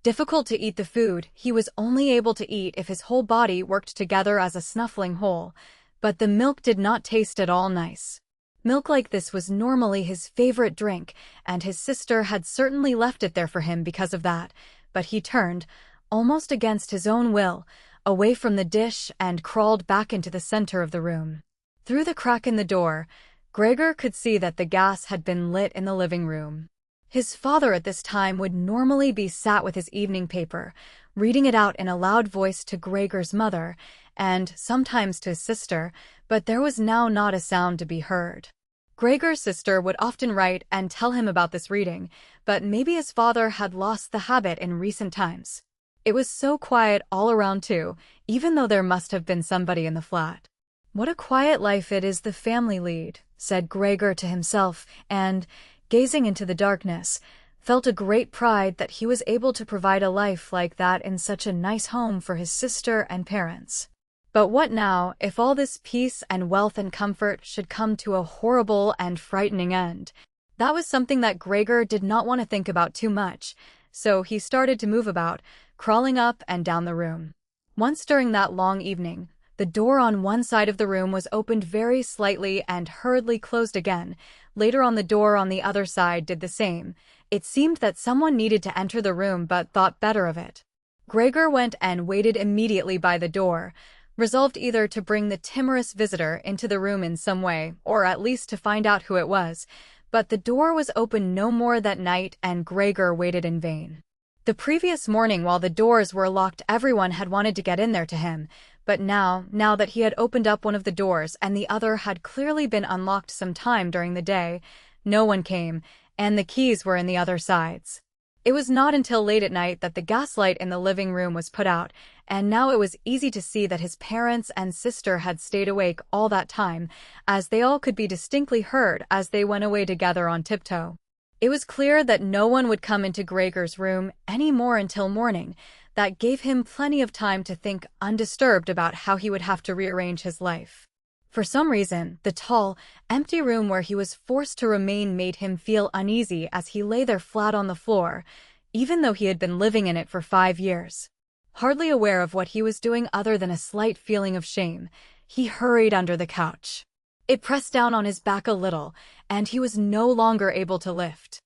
difficult to eat the food, he was only able to eat if his whole body worked together as a snuffling whole, but the milk did not taste at all nice. Milk like this was normally his favorite drink, and his sister had certainly left it there for him because of that, but he turned, almost against his own will, away from the dish and crawled back into the center of the room. Through the crack in the door, Gregor could see that the gas had been lit in the living room. His father at this time would normally be sat with his evening paper, reading it out in a loud voice to Gregor's mother, and sometimes to his sister, but there was now not a sound to be heard. Gregor's sister would often write and tell him about this reading, but maybe his father had lost the habit in recent times. It was so quiet all around too, even though there must have been somebody in the flat. "What a quiet life it is the family lead," said Gregor to himself, and, gazing into the darkness, felt a great pride that he was able to provide a life like that in such a nice home for his sister and parents. But what now if all this peace and wealth and comfort should come to a horrible and frightening end? That was something that Gregor did not want to think about too much, so he started to move about, crawling up and down the room. Once during that long evening, the door on one side of the room was opened very slightly and hurriedly closed again. Later on, the door on the other side did the same. It seemed that someone needed to enter the room but thought better of it. Gregor went and waited immediately by the door, resolved either to bring the timorous visitor into the room in some way, or at least to find out who it was. But the door was opened no more that night, and Gregor waited in vain. The previous morning, while the doors were locked, everyone had wanted to get in there to him, but now that he had opened up one of the doors and the other had clearly been unlocked some time during the day, no one came, and the keys were in the other sides. It was not until late at night that the gaslight in the living room was put out, and now it was easy to see that his parents and sister had stayed awake all that time, as they all could be distinctly heard as they went away together on tiptoe. It was clear that no one would come into Gregor's room any more until morning. That gave him plenty of time to think undisturbed about how he would have to rearrange his life. For some reason, the tall, empty room where he was forced to remain made him feel uneasy as he lay there flat on the floor, even though he had been living in it for 5 years. Hardly aware of what he was doing other than a slight feeling of shame, he hurried under the couch. It pressed down on his back a little, and he was no longer able to lift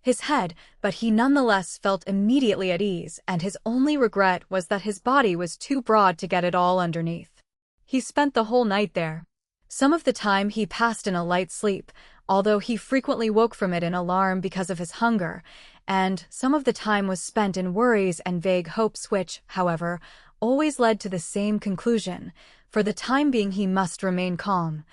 his head, but he nonetheless felt immediately at ease, and his only regret was that his body was too broad to get it all underneath. He spent the whole night there. Some of the time he passed in a light sleep, although he frequently woke from it in alarm because of his hunger, and some of the time was spent in worries and vague hopes which, however, always led to the same conclusion. For the time being he must remain calm.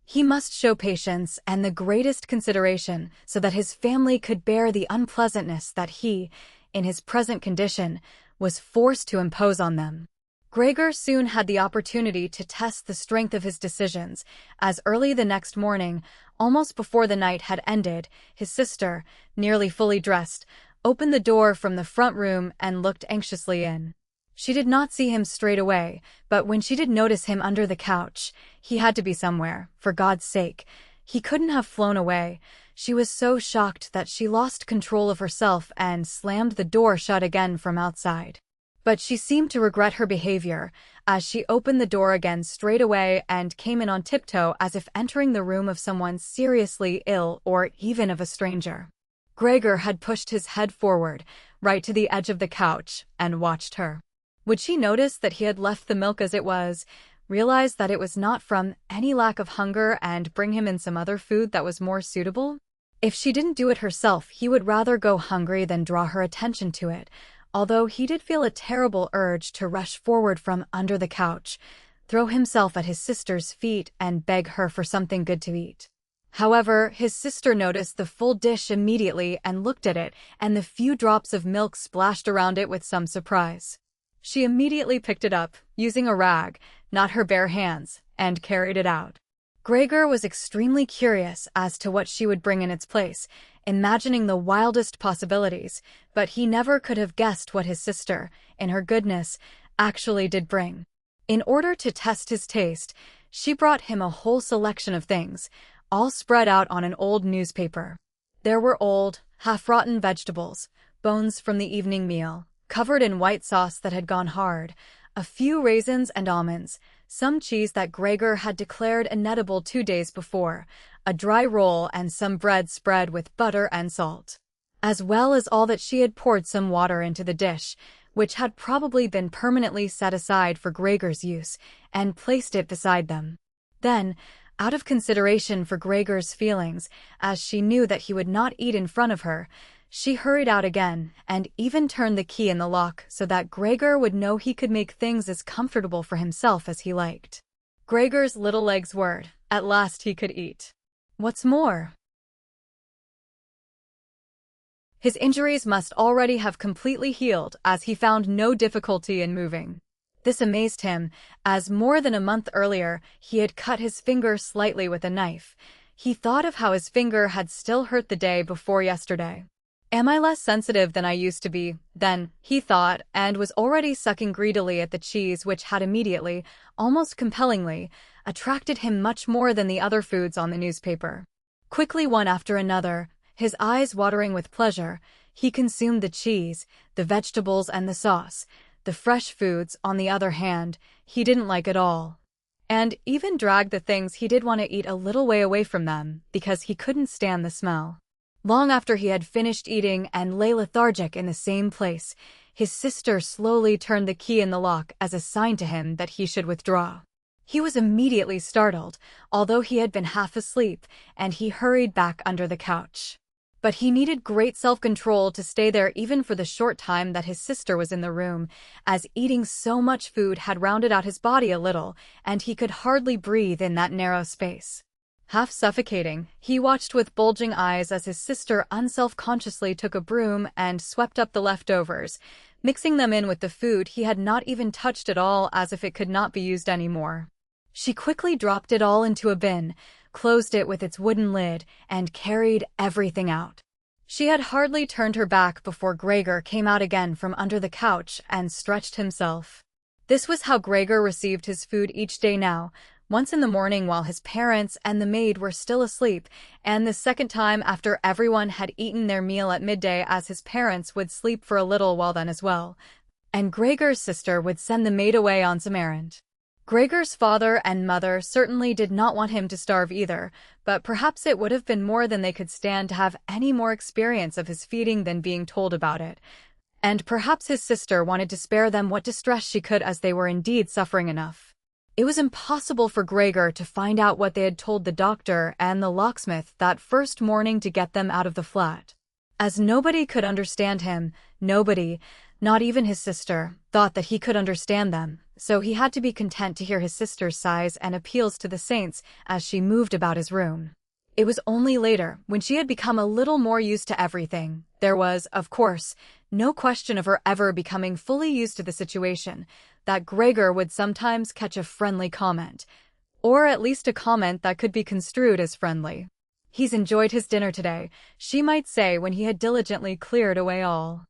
He must show patience and the greatest consideration so that his family could bear the unpleasantness that he, in his present condition, was forced to impose on them. Gregor soon had the opportunity to test the strength of his decisions, as early the next morning, almost before the night had ended, his sister, nearly fully dressed, opened the door from the front room and looked anxiously in. She did not see him straight away, but when she did notice him under the couch, he had to be somewhere, for God's sake. He couldn't have flown away. She was so shocked that she lost control of herself and slammed the door shut again from outside. But she seemed to regret her behavior, as she opened the door again straight away and came in on tiptoe as if entering the room of someone seriously ill or even of a stranger. Gregor had pushed his head forward, right to the edge of the couch, and watched her. Would she notice that he had left the milk as it was, realize that it was not from any lack of hunger, and bring him in some other food that was more suitable? If she didn't do it herself, he would rather go hungry than draw her attention to it, although he did feel a terrible urge to rush forward from under the couch, throw himself at his sister's feet, and beg her for something good to eat. However, his sister noticed the full dish immediately and looked at it, and the few drops of milk splashed around it with some surprise. She immediately picked it up, using a rag, not her bare hands, and carried it out. Gregor was extremely curious as to what she would bring in its place, imagining the wildest possibilities, but he never could have guessed what his sister, in her goodness, actually did bring. In order to test his taste, she brought him a whole selection of things, all spread out on an old newspaper. There were old, half-rotten vegetables, bones from the evening meal, covered in white sauce that had gone hard, a few raisins and almonds, some cheese that Gregor had declared inedible 2 days before, a dry roll and some bread spread with butter and salt, as well as all that she had poured some water into the dish, which had probably been permanently set aside for Gregor's use, and placed it beside them. Then, Out of consideration for Gregor's feelings, as she knew that he would not eat in front of her, she hurried out again and even turned the key in the lock so that Gregor would know he could make things as comfortable for himself as he liked. Gregor's little legs whirred. At last he could eat. What's more, his injuries must already have completely healed, as he found no difficulty in moving. This amazed him, as more than a month earlier he had cut his finger slightly with a knife. He thought of how his finger had still hurt the day before yesterday. Am I less sensitive than I used to be, then, he thought, and was already sucking greedily at the cheese which had immediately, almost compellingly, attracted him much more than the other foods on the newspaper. Quickly, one after another, his eyes watering with pleasure, he consumed the cheese, the vegetables and the sauce. The fresh foods, on the other hand, he didn't like at all. And even dragged the things he did want to eat a little way away from them, because he couldn't stand the smell. Long after he had finished eating and lay lethargic in the same place, his sister slowly turned the key in the lock as a sign to him that he should withdraw. He was immediately startled, although he had been half asleep, and he hurried back under the couch. But he needed great self-control to stay there even for the short time that his sister was in the room, as eating so much food had rounded out his body a little, and he could hardly breathe in that narrow space. Half suffocating, he watched with bulging eyes as his sister unself-consciously took a broom and swept up the leftovers, mixing them in with the food he had not even touched at all as if it could not be used anymore. She quickly dropped it all into a bin, closed it with its wooden lid, and carried everything out. She had hardly turned her back before Gregor came out again from under the couch and stretched himself. This was how Gregor received his food each day now, once in the morning while his parents and the maid were still asleep, and the second time after everyone had eaten their meal at midday, as his parents would sleep for a little while then as well, and Gregor's sister would send the maid away on some errand. Gregor's father and mother certainly did not want him to starve either, but perhaps it would have been more than they could stand to have any more experience of his feeding than being told about it. And perhaps his sister wanted to spare them what distress she could, as they were indeed suffering enough. It was impossible for Gregor to find out what they had told the doctor and the locksmith that first morning to get them out of the flat. As nobody could understand him, nobody, not even his sister, thought that he could understand them, so he had to be content to hear his sister's sighs and appeals to the saints as she moved about his room. It was only later, when she had become a little more used to everything. There was, of course, no question of her ever becoming fully used to the situation, that Gregor would sometimes catch a friendly comment, or at least a comment that could be construed as friendly. "He's enjoyed his dinner today," she might say when he had diligently cleared away all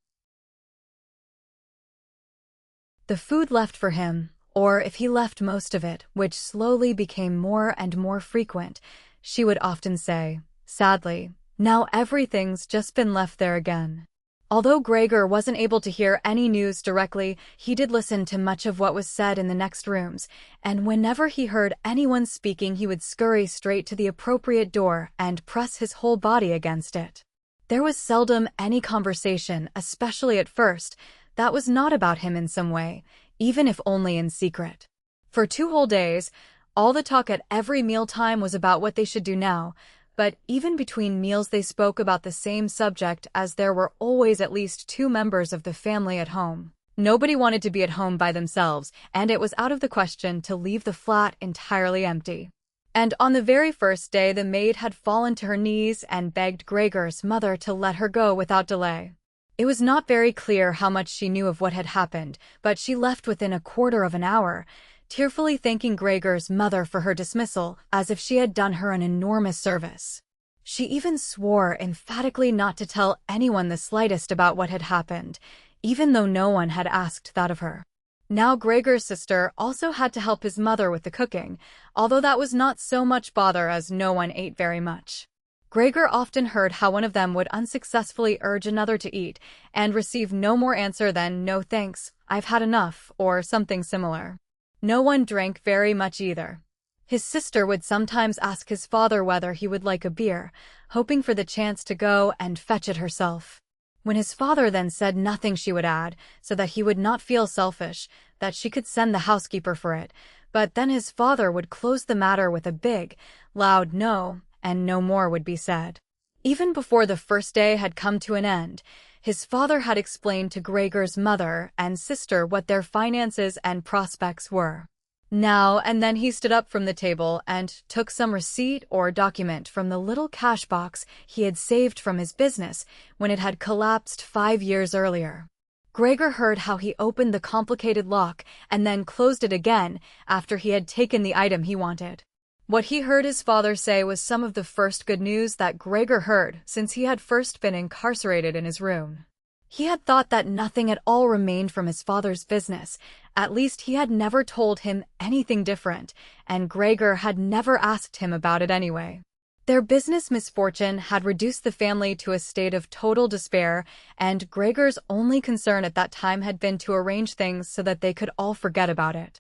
the food left for him, or if he left most of it, which slowly became more and more frequent, she would often say, sadly, "Now everything's just been left there again." Although Gregor wasn't able to hear any news directly, he did listen to much of what was said in the next rooms, and whenever he heard anyone speaking he would scurry straight to the appropriate door and press his whole body against it. There was seldom any conversation, especially at first, that was not about him in some way, even if only in secret. For 2 whole days, all the talk at every mealtime was about what they should do now, but even between meals they spoke about the same subject, as there were always at least 2 members of the family at home. Nobody wanted to be at home by themselves, and it was out of the question to leave the flat entirely empty. And on the very first day the maid had fallen to her knees and begged Gregor's mother to let her go without delay. It was not very clear how much she knew of what had happened, but she left within a quarter of an hour, tearfully thanking Gregor's mother for her dismissal, as if she had done her an enormous service. She even swore emphatically not to tell anyone the slightest about what had happened, even though no one had asked that of her. Now Gregor's sister also had to help his mother with the cooking, although that was not so much bother as no one ate very much. Gregor often heard how one of them would unsuccessfully urge another to eat, and receive no more answer than, "No thanks, I've had enough," or something similar. No one drank very much either. His sister would sometimes ask his father whether he would like a beer, hoping for the chance to go and fetch it herself. When his father then said nothing, she would add, so that he would not feel selfish, that she could send the housekeeper for it, But then his father would close the matter with a big, loud no, and no more would be said. Even before the first day had come to an end, his father had explained to Gregor's mother and sister what their finances and prospects were. Now and then he stood up from the table and took some receipt or document from the little cash box he had saved from his business when it had collapsed 5 years earlier. Gregor heard how he opened the complicated lock and then closed it again after he had taken the item he wanted. What he heard his father say was some of the first good news that Gregor heard since he had first been incarcerated in his room. He had thought that nothing at all remained from his father's business. At least he had never told him anything different, and Gregor had never asked him about it anyway. Their business misfortune had reduced the family to a state of total despair, and Gregor's only concern at that time had been to arrange things so that they could all forget about it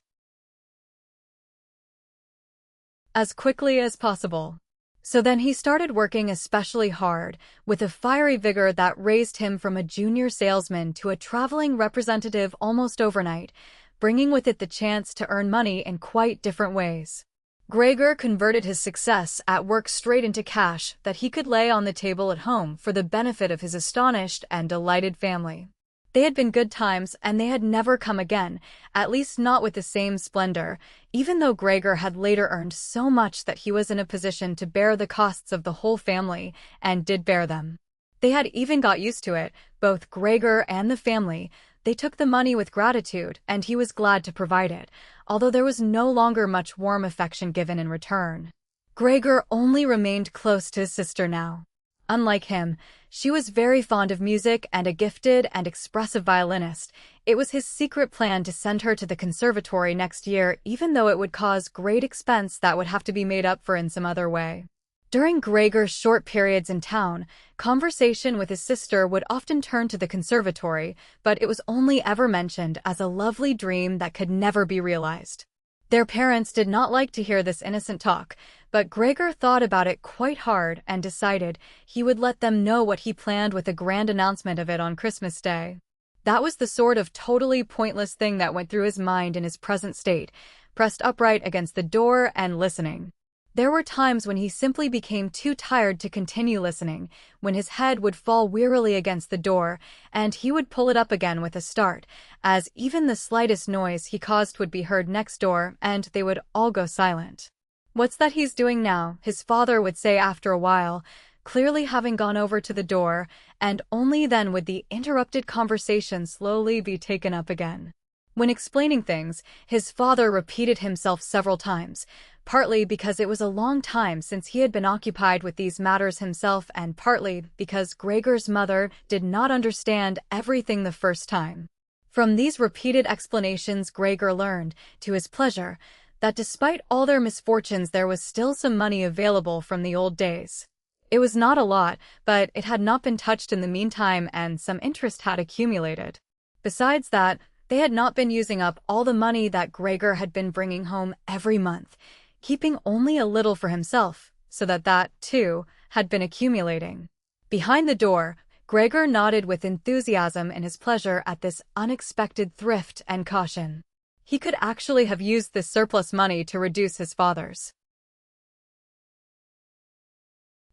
as quickly as possible. So then he started working especially hard, with a fiery vigor that raised him from a junior salesman to a traveling representative almost overnight, bringing with it the chance to earn money in quite different ways. Gregor converted his success at work straight into cash that he could lay on the table at home for the benefit of his astonished and delighted family. They had been good times, and they had never come again, at least not with the same splendor, even though Gregor had later earned so much that he was in a position to bear the costs of the whole family, and did bear them. They had even got used to it, both Gregor and the family. They took the money with gratitude, and he was glad to provide it, although there was no longer much warm affection given in return. Gregor only remained close to his sister now. Unlike him, she was very fond of music and a gifted and expressive violinist. It was his secret plan to send her to the conservatory next year, even though it would cause great expense that would have to be made up for in some other way. During Gregor's short periods in town, conversation with his sister would often turn to the conservatory, but it was only ever mentioned as a lovely dream that could never be realized. Their parents did not like to hear this innocent talk, but Gregor thought about it quite hard and decided he would let them know what he planned with a grand announcement of it on Christmas Day. That was the sort of totally pointless thing that went through his mind in his present state, pressed upright against the door and listening. There were times when he simply became too tired to continue listening, when his head would fall wearily against the door, and he would pull it up again with a start, as even the slightest noise he caused would be heard next door, and they would all go silent. "What's that he's doing now?" his father would say after a while, clearly having gone over to the door, and only then would the interrupted conversation slowly be taken up again. When explaining things, his father repeated himself several times, partly because it was a long time since he had been occupied with these matters himself, and partly because Gregor's mother did not understand everything the first time. From these repeated explanations, Gregor learned, to his pleasure, that despite all their misfortunes there was still some money available from the old days. It was not a lot, but it had not been touched in the meantime, and some interest had accumulated. Besides that, they had not been using up all the money that Gregor had been bringing home every month, keeping only a little for himself, so that, too, had been accumulating. Behind the door, Gregor nodded with enthusiasm in his pleasure at this unexpected thrift and caution. He could actually have used this surplus money to reduce his father's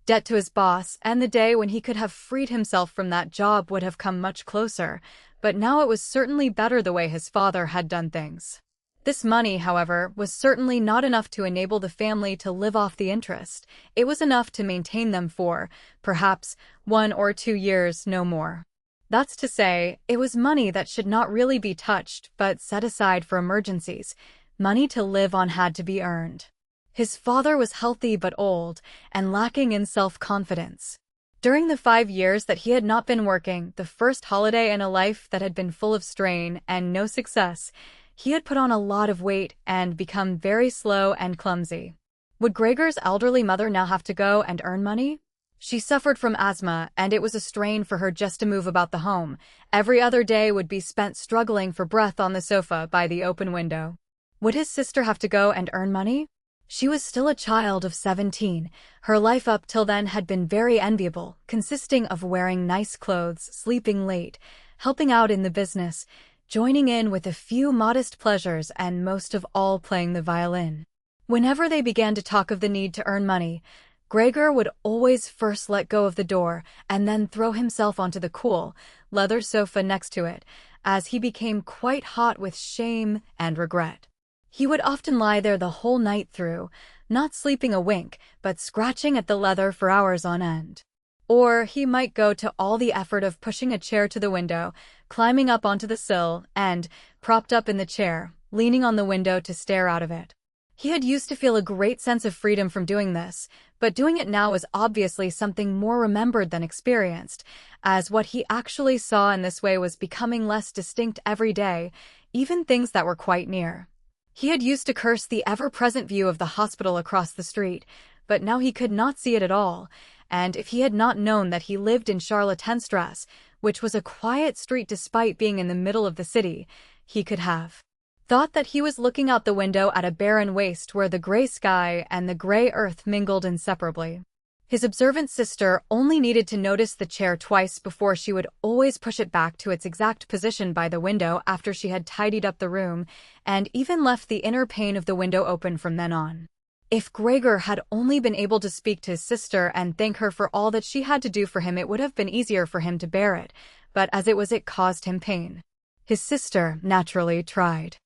debt to his boss, and the day when he could have freed himself from that job would have come much closer, but now it was certainly better the way his father had done things. This money, however, was certainly not enough to enable the family to live off the interest. It was enough to maintain them for, perhaps, 1 or 2 years, no more. That's to say, it was money that should not really be touched, but set aside for emergencies. Money to live on had to be earned. His father was healthy but old, and lacking in self-confidence. During the 5 years that he had not been working, the first holiday in a life that had been full of strain and no success, he had put on a lot of weight and become very slow and clumsy. Would Gregor's elderly mother now have to go and earn money? She suffered from asthma, and it was a strain for her just to move about the home. Every other day would be spent struggling for breath on the sofa by the open window. Would his sister have to go and earn money? She was still a child of 17. Her life up till then had been very enviable, consisting of wearing nice clothes, sleeping late, helping out in the business, joining in with a few modest pleasures and most of all playing the violin. Whenever they began to talk of the need to earn money, Gregor would always first let go of the door and then throw himself onto the cool, leather sofa next to it, as he became quite hot with shame and regret. He would often lie there the whole night through, not sleeping a wink, but scratching at the leather for hours on end. Or he might go to all the effort of pushing a chair to the window, climbing up onto the sill, and, propped up in the chair, leaning on the window to stare out of it. He had used to feel a great sense of freedom from doing this, but doing it now was obviously something more remembered than experienced, as what he actually saw in this way was becoming less distinct every day, even things that were quite near. He had used to curse the ever-present view of the hospital across the street, but now he could not see it at all, and if he had not known that he lived in Charlottenstrasse, which was a quiet street despite being in the middle of the city, he could have thought that he was looking out the window at a barren waste where the gray sky and the gray earth mingled inseparably. His observant sister only needed to notice the chair twice before she would always push it back to its exact position by the window after she had tidied up the room, and even left the inner pane of the window open from then on. If Gregor had only been able to speak to his sister and thank her for all that she had to do for him, it would have been easier for him to bear it, but as it was, it caused him pain. His sister naturally tried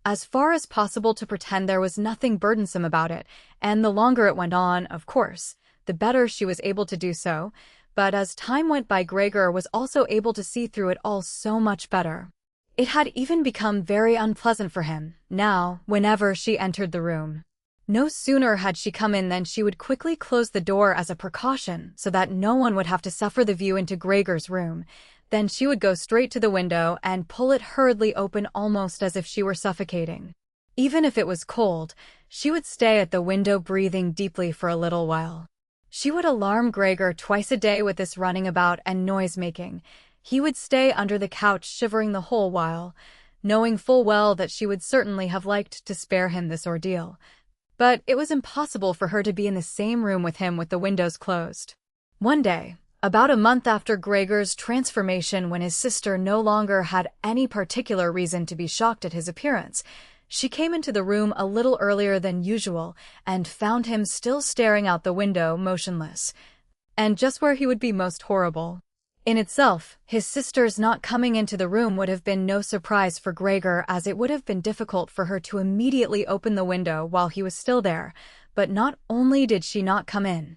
as far as possible to pretend there was nothing burdensome about it, and the longer it went on, of course, the better she was able to do so, but as time went by, Gregor was also able to see through it all so much better. It had even become very unpleasant for him, now, whenever she entered the room. No sooner had she come in than she would quickly close the door as a precaution so that no one would have to suffer the view into Gregor's room. Then she would go straight to the window and pull it hurriedly open almost as if she were suffocating. Even if it was cold, she would stay at the window breathing deeply for a little while. She would alarm Gregor twice a day with this running about and noise-making. He would stay under the couch shivering the whole while, knowing full well that she would certainly have liked to spare him this ordeal. But it was impossible for her to be in the same room with him with the windows closed. One day, about a month after Gregor's transformation, when his sister no longer had any particular reason to be shocked at his appearance, she came into the room a little earlier than usual and found him still staring out the window, motionless, and just where he would be most horrible. In itself, his sister's not coming into the room would have been no surprise for Gregor, as it would have been difficult for her to immediately open the window while he was still there, but not only did she not come in,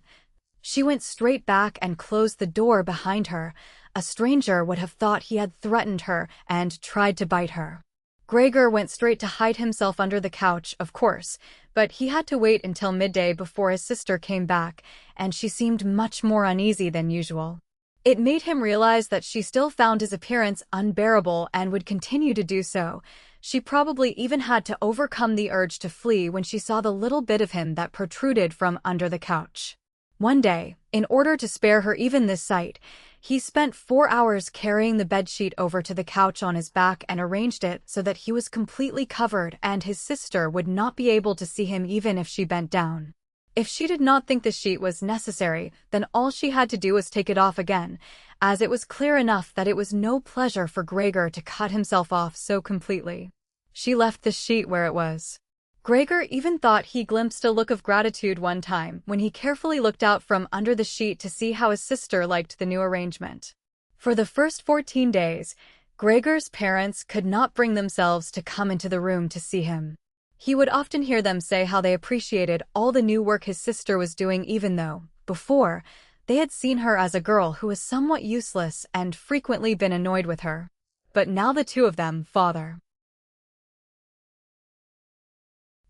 she went straight back and closed the door behind her. A stranger would have thought he had threatened her and tried to bite her. Gregor went straight to hide himself under the couch, of course, but he had to wait until midday before his sister came back, and she seemed much more uneasy than usual. It made him realize that she still found his appearance unbearable and would continue to do so. She probably even had to overcome the urge to flee when she saw the little bit of him that protruded from under the couch. One day, in order to spare her even this sight, he spent 4 hours carrying the bedsheet over to the couch on his back and arranged it so that he was completely covered and his sister would not be able to see him even if she bent down. If she did not think the sheet was necessary, then all she had to do was take it off again, as it was clear enough that it was no pleasure for Gregor to cut himself off so completely. She left the sheet where it was. Gregor even thought he glimpsed a look of gratitude one time when he carefully looked out from under the sheet to see how his sister liked the new arrangement. For the first 14 days, Gregor's parents could not bring themselves to come into the room to see him. He would often hear them say how they appreciated all the new work his sister was doing, even though, before, they had seen her as a girl who was somewhat useless and frequently been annoyed with her. But now the two of them, father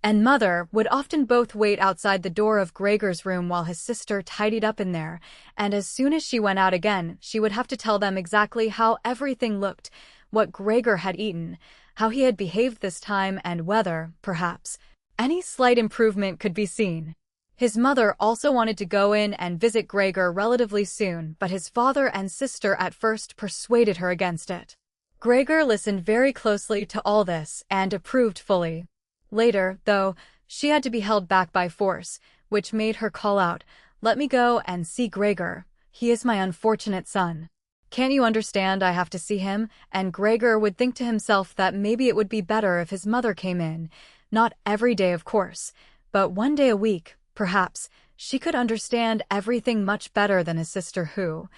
and mother, would often both wait outside the door of Gregor's room while his sister tidied up in there, and as soon as she went out again, she would have to tell them exactly how everything looked, what Gregor had eaten, how he had behaved this time, and whether, perhaps, any slight improvement could be seen. His mother also wanted to go in and visit Gregor relatively soon, but his father and sister at first persuaded her against it. Gregor listened very closely to all this and approved fully. Later, though, she had to be held back by force, which made her call out, "Let me go and see Gregor. He is my unfortunate son." Can't you understand I have to see him? And Gregor would think to himself that maybe it would be better if his mother came in. Not every day, of course, but one day a week, perhaps. She could understand everything much better than his sister who,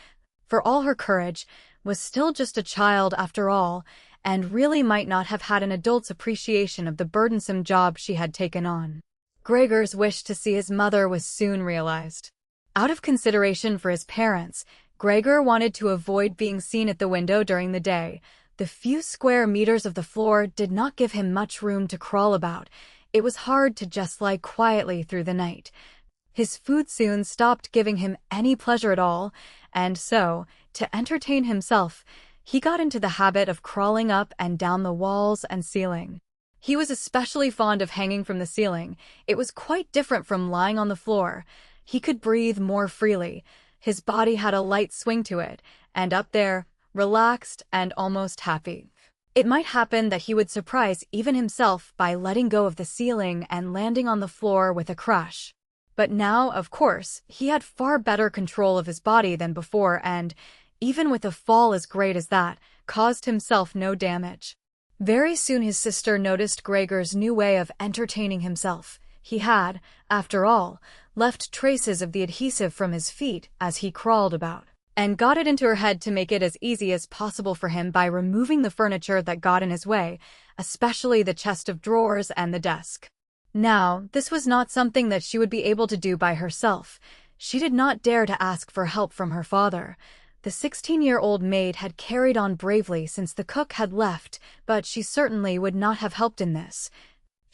for all her courage, was still just a child after all, and really might not have had an adult's appreciation of the burdensome job she had taken on. Gregor's wish to see his mother was soon realized. Out of consideration for his parents, Gregor wanted to avoid being seen at the window during the day. The few square meters of the floor did not give him much room to crawl about. It was hard to just lie quietly through the night. His food soon stopped giving him any pleasure at all, and so, to entertain himself, he got into the habit of crawling up and down the walls and ceiling. He was especially fond of hanging from the ceiling. It was quite different from lying on the floor. He could breathe more freely. His body had a light swing to it, and up there, relaxed and almost happy. It might happen that he would surprise even himself by letting go of the ceiling and landing on the floor with a crash. But now, of course, he had far better control of his body than before and, even with a fall as great as that, caused himself no damage. Very soon his sister noticed Gregor's new way of entertaining himself. He had, after all, left traces of the adhesive from his feet as he crawled about, and got it into her head to make it as easy as possible for him by removing the furniture that got in his way, especially the chest of drawers and the desk. Now, this was not something that she would be able to do by herself. She did not dare to ask for help from her father. The 16-year-old maid had carried on bravely since the cook had left, but she certainly would not have helped in this.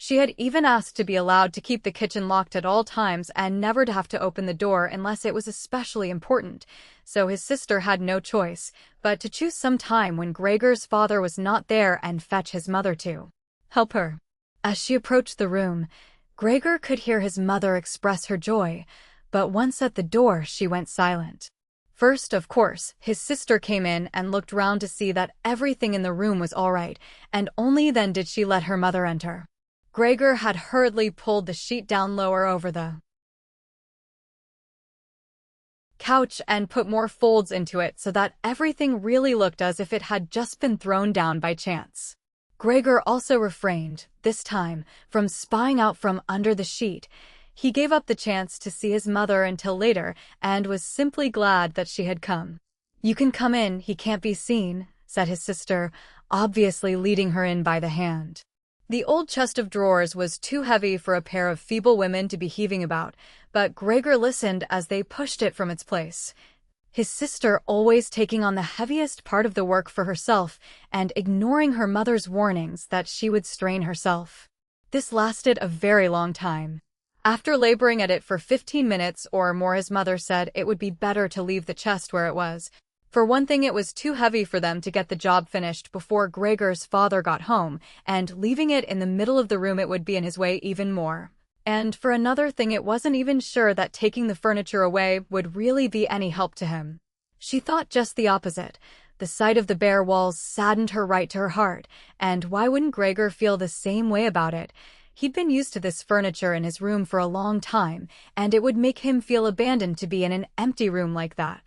She had even asked to be allowed to keep the kitchen locked at all times and never to have to open the door unless it was especially important, so his sister had no choice but to choose some time when Gregor's father was not there and fetch his mother to help her. As she approached the room, Gregor could hear his mother express her joy, but once at the door she went silent. First, of course, his sister came in and looked round to see that everything in the room was all right, and only then did she let her mother enter. Gregor had hurriedly pulled the sheet down lower over the couch and put more folds into it so that everything really looked as if it had just been thrown down by chance. Gregor also refrained, this time, from spying out from under the sheet. He gave up the chance to see his mother until later and was simply glad that she had come. "You can come in, he can't be seen," said his sister, obviously leading her in by the hand. The old chest of drawers was too heavy for a pair of feeble women to be heaving about, but Gregor listened as they pushed it from its place. His sister always taking on the heaviest part of the work for herself and ignoring her mother's warnings that she would strain herself. This lasted a very long time. After laboring at it for 15 minutes or more, his mother said it would be better to leave the chest where it was. For one thing, it was too heavy for them to get the job finished before Gregor's father got home, and leaving it in the middle of the room it would be in his way even more. And for another thing, it wasn't even sure that taking the furniture away would really be any help to him. She thought just the opposite. The sight of the bare walls saddened her right to her heart, and why wouldn't Gregor feel the same way about it? He'd been used to this furniture in his room for a long time, and it would make him feel abandoned to be in an empty room like that.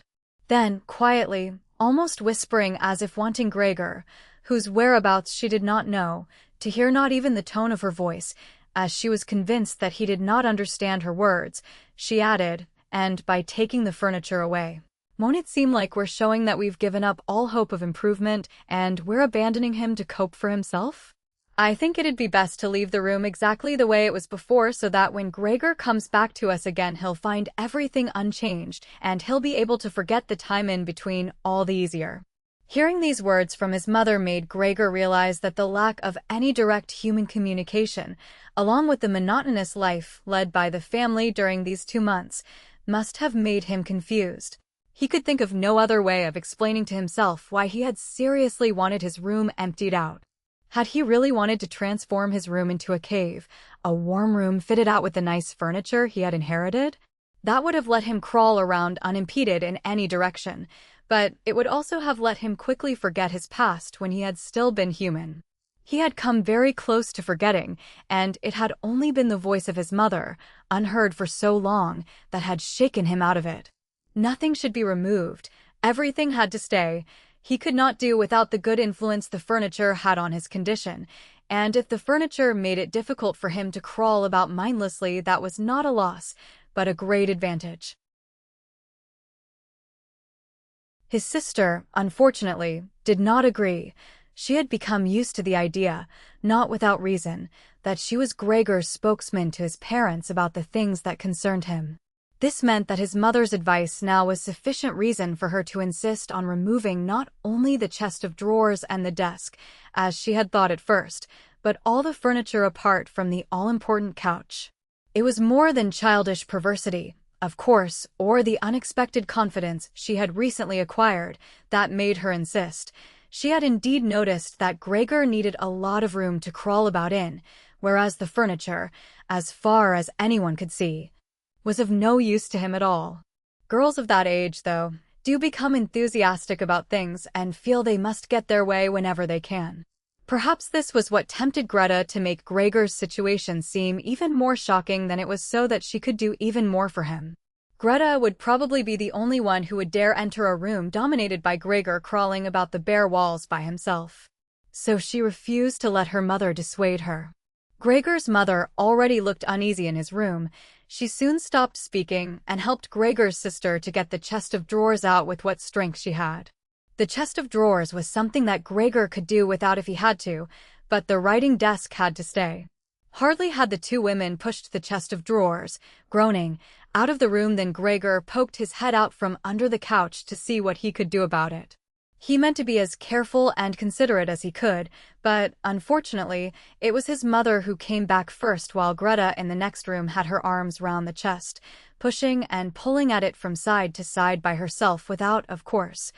Then, quietly, almost whispering as if wanting Gregor, whose whereabouts she did not know, to hear not even the tone of her voice, as she was convinced that he did not understand her words, she added, "And by taking the furniture away, won't it seem like we're showing that we've given up all hope of improvement and we're abandoning him to cope for himself? I think it'd be best to leave the room exactly the way it was before so that when Gregor comes back to us again he'll find everything unchanged and he'll be able to forget the time in between all the easier." Hearing these words from his mother made Gregor realize that the lack of any direct human communication, along with the monotonous life led by the family during these 2 months, must have made him confused. He could think of no other way of explaining to himself why he had seriously wanted his room emptied out. Had he really wanted to transform his room into a cave, a warm room fitted out with the nice furniture he had inherited? That would have let him crawl around unimpeded in any direction, but it would also have let him quickly forget his past when he had still been human. He had come very close to forgetting, and it had only been the voice of his mother, unheard for so long, that had shaken him out of it. Nothing should be removed, Everything had to stay. He could not do without the good influence the furniture had on his condition, and if the furniture made it difficult for him to crawl about mindlessly, that was not a loss, but a great advantage. His sister, unfortunately, did not agree. She had become used to the idea, not without reason, that she was Gregor's spokesman to his parents about the things that concerned him. This meant that his mother's advice now was sufficient reason for her to insist on removing not only the chest of drawers and the desk, as she had thought at first, but all the furniture apart from the all-important couch. It was more than childish perversity, of course, or the unexpected confidence she had recently acquired that made her insist. She had indeed noticed that Gregor needed a lot of room to crawl about in, whereas the furniture, as far as anyone could see, was of no use to him at all. Girls of that age, though, do become enthusiastic about things and feel they must get their way whenever they can. Perhaps this was what tempted Greta to make Gregor's situation seem even more shocking than it was, so that she could do even more for him. Greta would probably be the only one who would dare enter a room dominated by Gregor crawling about the bare walls by himself. So she refused to let her mother dissuade her. Gregor's mother already looked uneasy in his room. She soon stopped speaking and helped Gregor's sister to get the chest of drawers out with what strength she had. The chest of drawers was something that Gregor could do without if he had to, but the writing desk had to stay. Hardly had the two women pushed the chest of drawers, groaning, out of the room than Gregor poked his head out from under the couch to see what he could do about it. He meant to be as careful and considerate as he could, but, unfortunately, it was his mother who came back first, while Greta in the next room had her arms round the chest, pushing and pulling at it from side to side by herself without, of course,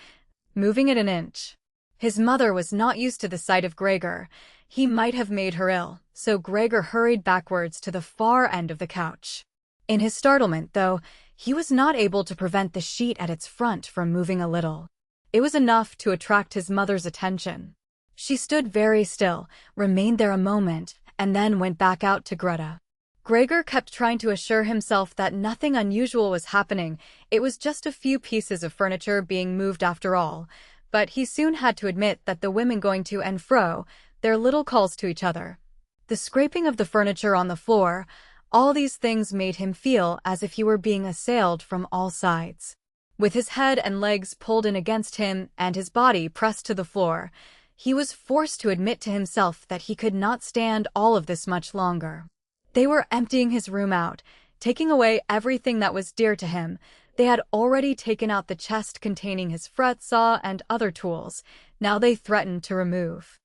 moving it an inch. His mother was not used to the sight of Gregor. He might have made her ill, so Gregor hurried backwards to the far end of the couch. In his startlement, though, he was not able to prevent the sheet at its front from moving a little. It was enough to attract his mother's attention. She stood very still, remained there a moment, and then went back out to Greta. Gregor kept trying to assure himself that nothing unusual was happening. It was just a few pieces of furniture being moved after all. But he soon had to admit that the women going to and fro, their little calls to each other, the scraping of the furniture on the floor, all these things made him feel as if he were being assailed from all sides. With his head and legs pulled in against him and his body pressed to the floor, he was forced to admit to himself that he could not stand all of this much longer. They were emptying his room out, taking away everything that was dear to him. They had already taken out the chest containing his fret saw and other tools. Now they threatened to remove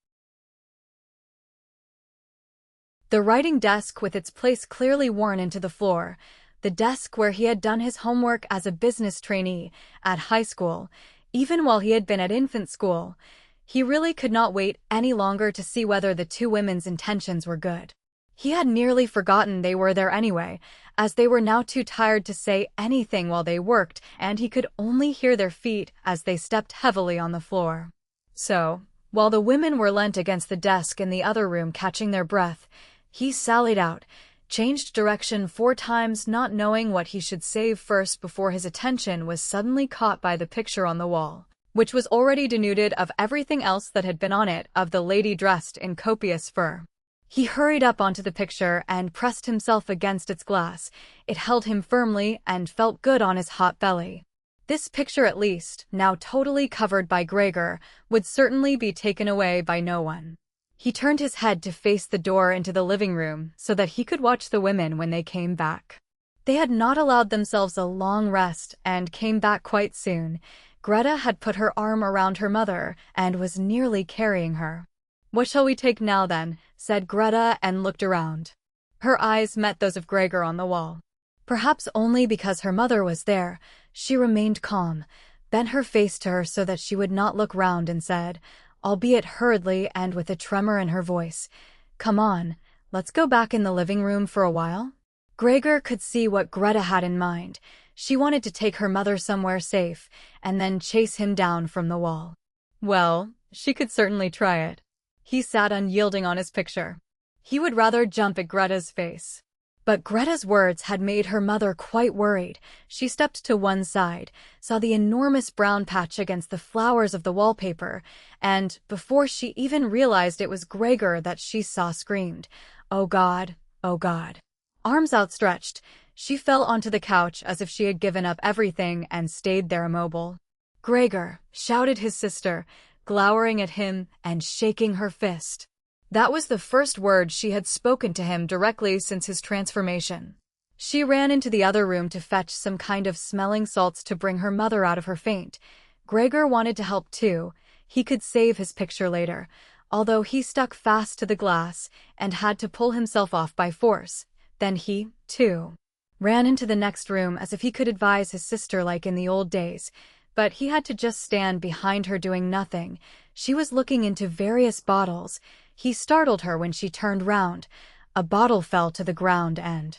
the writing desk with its place clearly worn into the floor, the desk where he had done his homework as a business trainee at high school, even while he had been at infant school. He really could not wait any longer to see whether the two women's intentions were good. He had nearly forgotten they were there anyway, as they were now too tired to say anything while they worked, and he could only hear their feet as they stepped heavily on the floor. So, while the women were leant against the desk in the other room catching their breath, he sallied out, changed direction 4 times, not knowing what he should save first before his attention was suddenly caught by the picture on the wall, which was already denuded of everything else that had been on it, of the lady dressed in copious fur. He hurried up onto the picture and pressed himself against its glass. It held him firmly and felt good on his hot belly. This picture, at least, now totally covered by Gregor, would certainly be taken away by no one. He turned his head to face the door into the living room so that he could watch the women when they came back. They had not allowed themselves a long rest and came back quite soon. Greta had put her arm around her mother and was nearly carrying her. "What shall we take now, then?" said Greta, and looked around. Her eyes met those of Gregor on the wall. Perhaps only because her mother was there, she remained calm, bent her face to her so that she would not look round, and said, albeit hurriedly and with a tremor in her voice, "Come on, let's go back in the living room for a while." Gregor could see what Greta had in mind. She wanted to take her mother somewhere safe, and then chase him down from the wall. Well, she could certainly try it. He sat unyielding on his picture. He would rather jump at Greta's face. But Greta's words had made her mother quite worried. She stepped to one side, saw the enormous brown patch against the flowers of the wallpaper, and, before she even realized it was Gregor that she saw, screamed, "Oh God, oh God." Arms outstretched, she fell onto the couch as if she had given up everything and stayed there immobile. "Gregor," shouted his sister, glowering at him and shaking her fist. That was the first word she had spoken to him directly since his transformation. She ran into the other room to fetch some kind of smelling salts to bring her mother out of her faint. Gregor wanted to help too. He could save his picture later, although he stuck fast to the glass and had to pull himself off by force. Then he, too, ran into the next room as if he could advise his sister like in the old days. But he had to just stand behind her doing nothing. She was looking into various bottles. He startled her when she turned round. A bottle fell to the ground and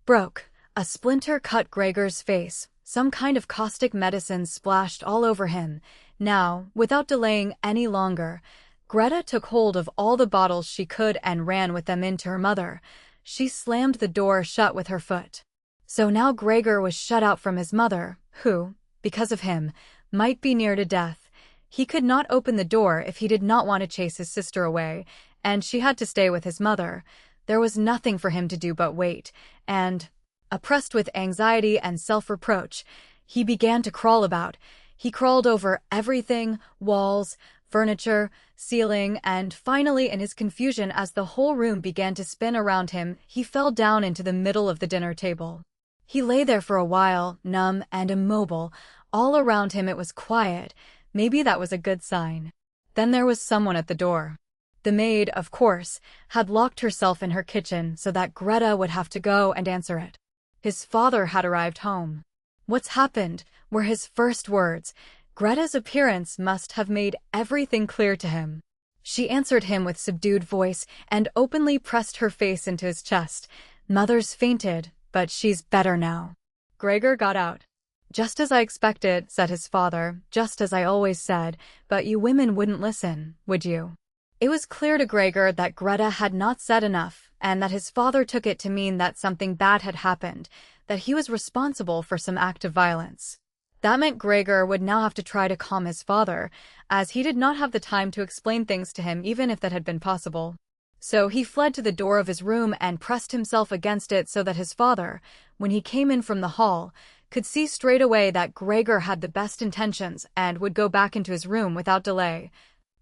broke. A splinter cut Gregor's face. Some kind of caustic medicine splashed all over him. Now, without delaying any longer, Greta took hold of all the bottles she could and ran with them into her mother. She slammed the door shut with her foot. So now Gregor was shut out from his mother, who, because of him, might be near to death. He could not open the door if he did not want to chase his sister away, and she had to stay with his mother. There was nothing for him to do but wait, and, oppressed with anxiety and self-reproach, he began to crawl about. He crawled over everything, walls, furniture, ceiling, and finally, in his confusion as the whole room began to spin around him, he fell down into the middle of the dinner table. He lay there for a while, numb and immobile. All around him it was quiet. Maybe that was a good sign. Then there was someone at the door. The maid, of course, had locked herself in her kitchen so that Greta would have to go and answer it. His father had arrived home. "What's happened?" were his first words. Greta's appearance must have made everything clear to him. She answered him with subdued voice and openly pressed her face into his chest. "Mother's fainted, but she's better now." Gregor got out. "Just as I expected," said his father, "just as I always said, but you women wouldn't listen, would you?" It was clear to Gregor that Greta had not said enough, and that his father took it to mean that something bad had happened, that he was responsible for some act of violence. That meant Gregor would now have to try to calm his father, as he did not have the time to explain things to him even if that had been possible. So he fled to the door of his room and pressed himself against it so that his father, when he came in from the hall, could see straight away that Gregor had the best intentions and would go back into his room without delay,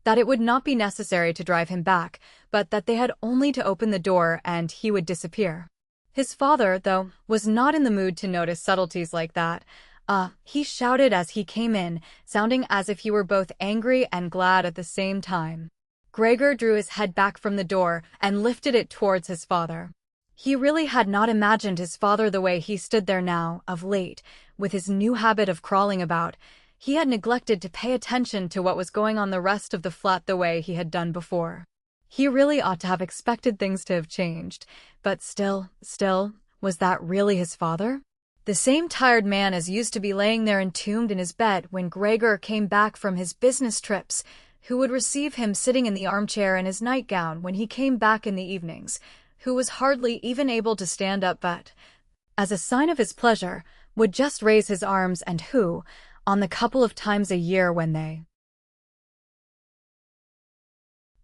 that it would not be necessary to drive him back, but that they had only to open the door and he would disappear. His father, though, was not in the mood to notice subtleties like that. He shouted as he came in, sounding as if he were both angry and glad at the same time. Gregor drew his head back from the door and lifted it towards his father. He really had not imagined his father the way he stood there now, of late, with his new habit of crawling about. He had neglected to pay attention to what was going on the rest of the flat the way he had done before. He really ought to have expected things to have changed, but still, was that really his father? The same tired man as used to be laying there entombed in his bed when Gregor came back from his business trips, who would receive him sitting in the armchair in his nightgown when he came back in the evenings, who was hardly even able to stand up but, as a sign of his pleasure, would just raise his arms, and who, on the couple of times a year when they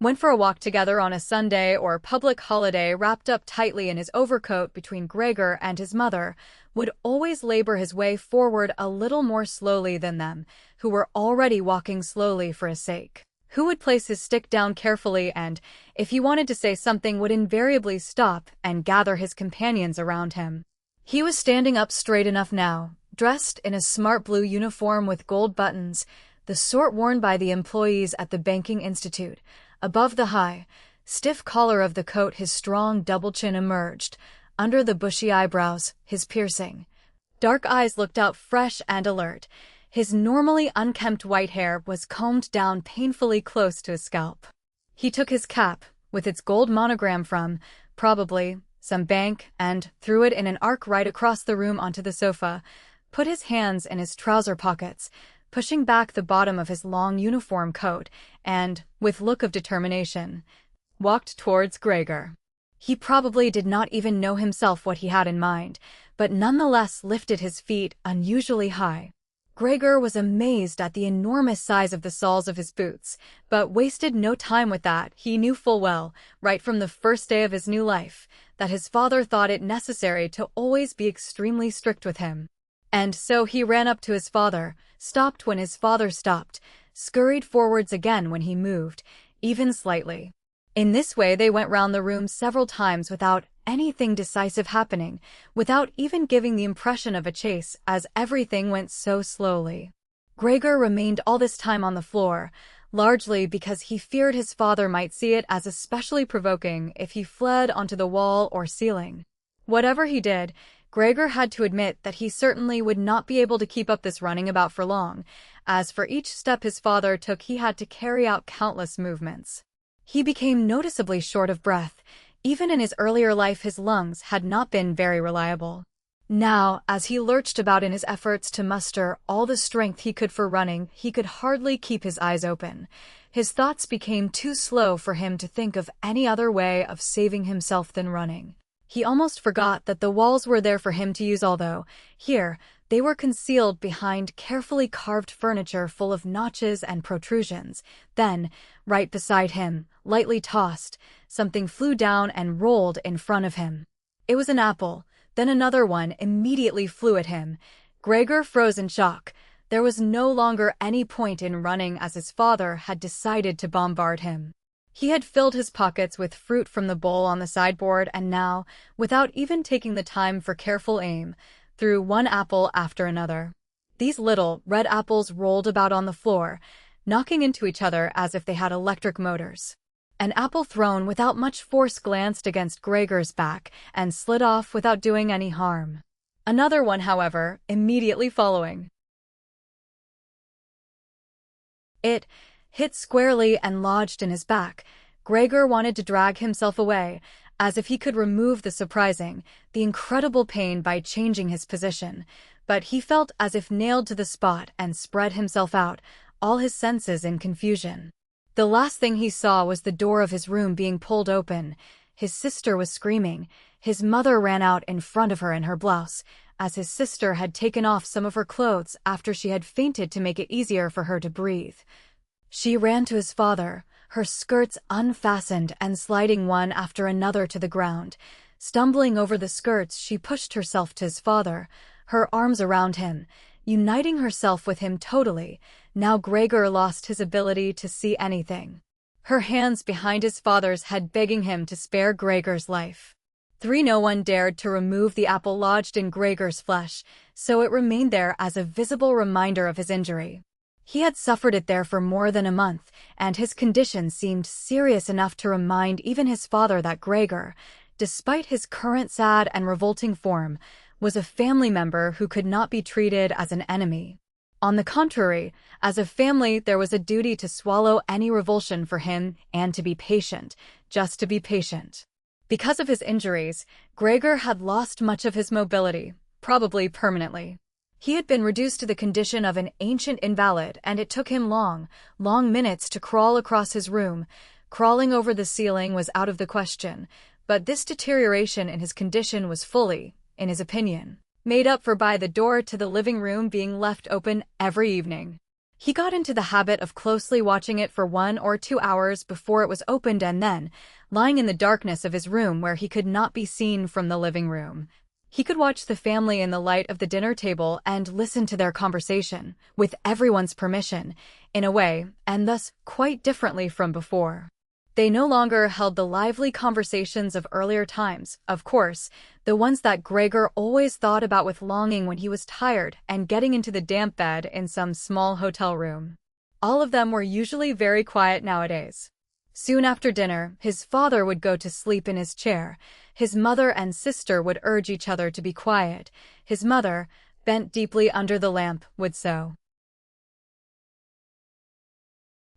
went for a walk together on a Sunday or public holiday, wrapped up tightly in his overcoat between Gregor and his mother, would always labor his way forward a little more slowly than them, who were already walking slowly for his sake. Who would place his stick down carefully and, if he wanted to say something, would invariably stop and gather his companions around him. He was standing up straight enough now, dressed in a smart blue uniform with gold buttons, the sort worn by the employees at the banking institute. Above the high, stiff collar of the coat his strong double chin emerged. Under the bushy eyebrows, his piercing dark eyes looked out fresh and alert. His normally unkempt white hair was combed down painfully close to his scalp. He took his cap, with its gold monogram from, probably, some bank, and threw it in an arc right across the room onto the sofa, put his hands in his trouser pockets, pushing back the bottom of his long uniform coat, and, with look of determination, walked towards Gregor. He probably did not even know himself what he had in mind, but nonetheless lifted his feet unusually high. Gregor was amazed at the enormous size of the soles of his boots, but wasted no time with that. He knew full well, right from the first day of his new life, that his father thought it necessary to always be extremely strict with him. And so he ran up to his father, stopped when his father stopped, scurried forwards again when he moved, even slightly. In this way they went round the room several times without anything decisive happening, without even giving the impression of a chase, as everything went so slowly. Gregor remained all this time on the floor, largely because he feared his father might see it as especially provoking if he fled onto the wall or ceiling. Whatever he did, Gregor had to admit that he certainly would not be able to keep up this running about for long, as for each step his father took he had to carry out countless movements. He became noticeably short of breath. Even in his earlier life his lungs had not been very reliable. Now, as he lurched about in his efforts to muster all the strength he could for running, he could hardly keep his eyes open. His thoughts became too slow for him to think of any other way of saving himself than running. He almost forgot that the walls were there for him to use, although, here, they were concealed behind carefully carved furniture full of notches and protrusions. Then, right beside him, lightly tossed, something flew down and rolled in front of him. It was an apple. Then another one immediately flew at him. Gregor froze in shock. There was no longer any point in running, as his father had decided to bombard him. He had filled his pockets with fruit from the bowl on the sideboard and now, without even taking the time for careful aim, threw one apple after another. These little, red apples rolled about on the floor, knocking into each other as if they had electric motors. An apple thrown without much force glanced against Gregor's back and slid off without doing any harm. Another one, however, immediately following. It hit squarely and lodged in his back. Gregor wanted to drag himself away, as if he could remove the surprising, the incredible pain by changing his position, but he felt as if nailed to the spot and spread himself out, all his senses in confusion. The last thing he saw was the door of his room being pulled open. His sister was screaming. His mother ran out in front of her in her blouse, as his sister had taken off some of her clothes after she had fainted to make it easier for her to breathe. She ran to his father, her skirts unfastened and sliding one after another to the ground. Stumbling over the skirts, she pushed herself to his father, her arms around him, uniting herself with him totally. Now Gregor lost his ability to see anything. Her hands behind his father's head begging him to spare Gregor's life. No one dared to remove the apple lodged in Gregor's flesh, so it remained there as a visible reminder of his injury. He had suffered it there for more than a month, and his condition seemed serious enough to remind even his father that Gregor, despite his current sad and revolting form, was a family member who could not be treated as an enemy. On the contrary, as a family there was a duty to swallow any revulsion for him and to be patient, just to be patient. Because of his injuries, Gregor had lost much of his mobility, probably permanently. He had been reduced to the condition of an ancient invalid, and it took him long minutes to crawl across his room. Crawling over the ceiling was out of the question, but this deterioration in his condition was fully, in his opinion, made up for by the door to the living room being left open every evening. He got into the habit of closely watching it for 1 or 2 hours before it was opened, and then, lying in the darkness of his room where he could not be seen from the living room, he could watch the family in the light of the dinner table and listen to their conversation, with everyone's permission, in a way, and thus quite differently from before. They no longer held the lively conversations of earlier times, of course, the ones that Gregor always thought about with longing when he was tired and getting into the damp bed in some small hotel room. All of them were usually very quiet nowadays. Soon after dinner, his father would go to sleep in his chair. His mother and sister would urge each other to be quiet. His mother, bent deeply under the lamp, would sew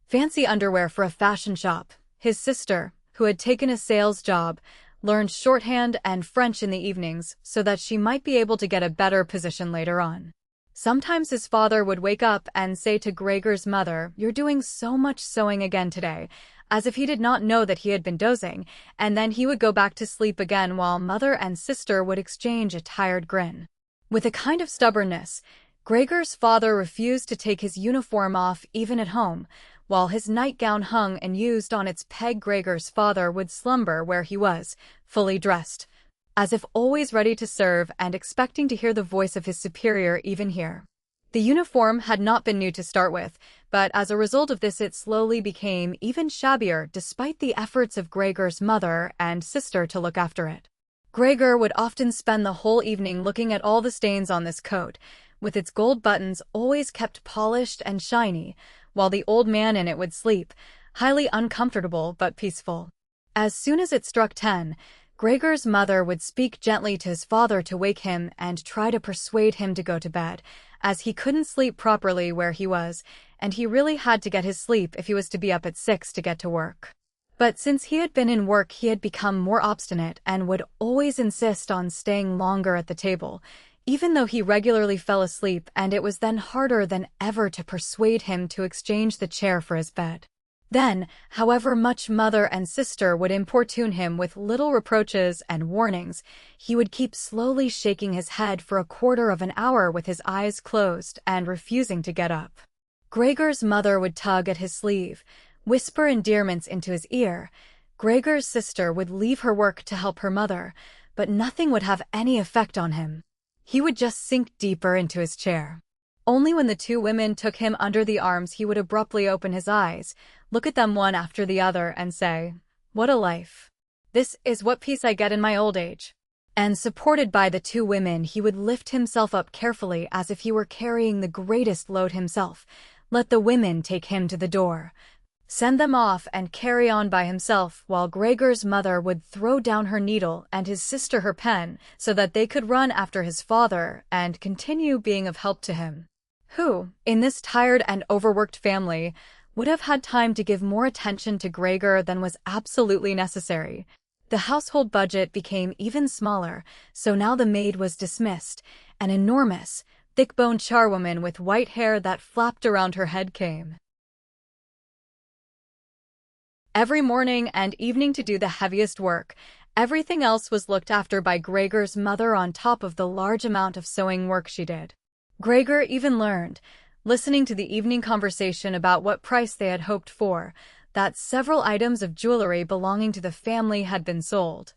fancy underwear for a fashion shop. His sister, who had taken a sales job, learned shorthand and French in the evenings so that she might be able to get a better position later on. Sometimes his father would wake up and say to Gregor's mother, "You're doing so much sewing again today. as if he did not know that he had been dozing, and then he would go back to sleep again while mother and sister would exchange a tired grin. With a kind of stubbornness, Gregor's father refused to take his uniform off even at home. While his nightgown hung and used on its peg, Gregor's father would slumber where he was, fully dressed, as if always ready to serve and expecting to hear the voice of his superior even here. The uniform had not been new to start with, but as a result of this it slowly became even shabbier despite the efforts of Gregor's mother and sister to look after it. Gregor would often spend the whole evening looking at all the stains on this coat, with its gold buttons always kept polished and shiny, while the old man in it would sleep, highly uncomfortable but peaceful. As soon as it struck 10, Gregor's mother would speak gently to his father to wake him and try to persuade him to go to bed, as he couldn't sleep properly where he was, and he really had to get his sleep if he was to be up at 6 to get to work. But since he had been in work, he had become more obstinate and would always insist on staying longer at the table, even though he regularly fell asleep, and it was then harder than ever to persuade him to exchange the chair for his bed. Then, however much mother and sister would importune him with little reproaches and warnings, he would keep slowly shaking his head for a quarter of an hour with his eyes closed and refusing to get up. Gregor's mother would tug at his sleeve, whisper endearments into his ear. Gregor's sister would leave her work to help her mother, but nothing would have any effect on him. He would just sink deeper into his chair. Only when the two women took him under the arms he would abruptly open his eyes, look at them one after the other, and say, "What a life! This is what peace I get in my old age." And supported by the two women, he would lift himself up carefully as if he were carrying the greatest load himself, let the women take him to the door, send them off, and carry on by himself, while Gregor's mother would throw down her needle and his sister her pen so that they could run after his father and continue being of help to him, who, in this tired and overworked family, would have had time to give more attention to Gregor than was absolutely necessary. The household budget became even smaller, so now the maid was dismissed. An enormous, thick-boned charwoman with white hair that flapped around her head came every morning and evening to do the heaviest work. Everything else was looked after by Gregor's mother on top of the large amount of sewing work she did. Gregor even learned, listening to the evening conversation about what price they had hoped for, that several items of jewelry belonging to the family had been sold,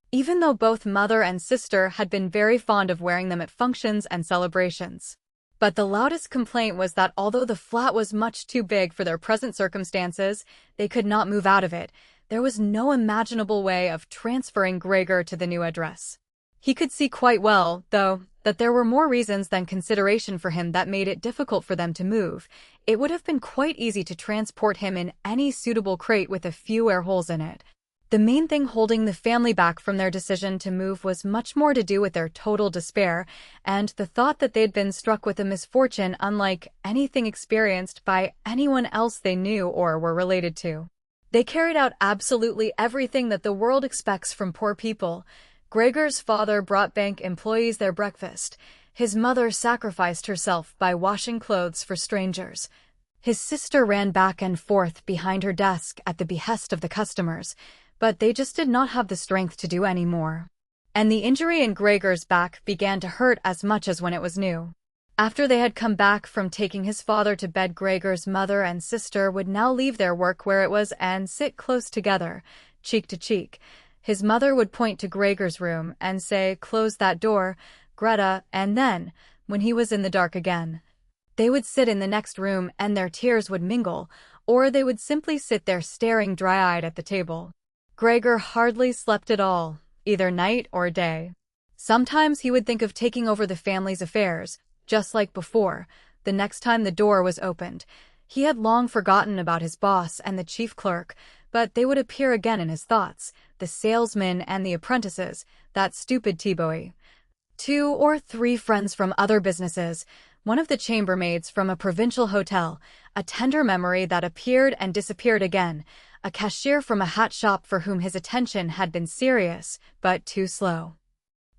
even though both mother and sister had been very fond of wearing them at functions and celebrations. But the loudest complaint was that although the flat was much too big for their present circumstances, they could not move out of it. There was no imaginable way of transferring Gregor to the new address. He could see quite well, though, that there were more reasons than consideration for him that made it difficult for them to move. It would have been quite easy to transport him in any suitable crate with a few air holes in it. The main thing holding the family back from their decision to move was much more to do with their total despair and the thought that they'd been struck with a misfortune unlike anything experienced by anyone else they knew or were related to. They carried out absolutely everything that the world expects from poor people. Gregor's father brought bank employees their breakfast. His mother sacrificed herself by washing clothes for strangers. His sister ran back and forth behind her desk at the behest of the customers, but they just did not have the strength to do any more. And the injury in Gregor's back began to hurt as much as when it was new. After they had come back from taking his father to bed, Gregor's mother and sister would now leave their work where it was and sit close together, cheek to cheek. His mother would point to Gregor's room and say, "Close that door, Greta," and then, when he was in the dark again, they would sit in the next room and their tears would mingle, or they would simply sit there staring dry-eyed at the table. Gregor hardly slept at all, either night or day. Sometimes he would think of taking over the family's affairs, just like before, the next time the door was opened. He had long forgotten about his boss and the chief clerk, but they would appear again in his thoughts, the salesman and the apprentices, that stupid T-boy. 2 or 3 friends from other businesses, one of the chambermaids from a provincial hotel, a tender memory that appeared and disappeared again, a cashier from a hat shop for whom his attention had been serious, but too slow.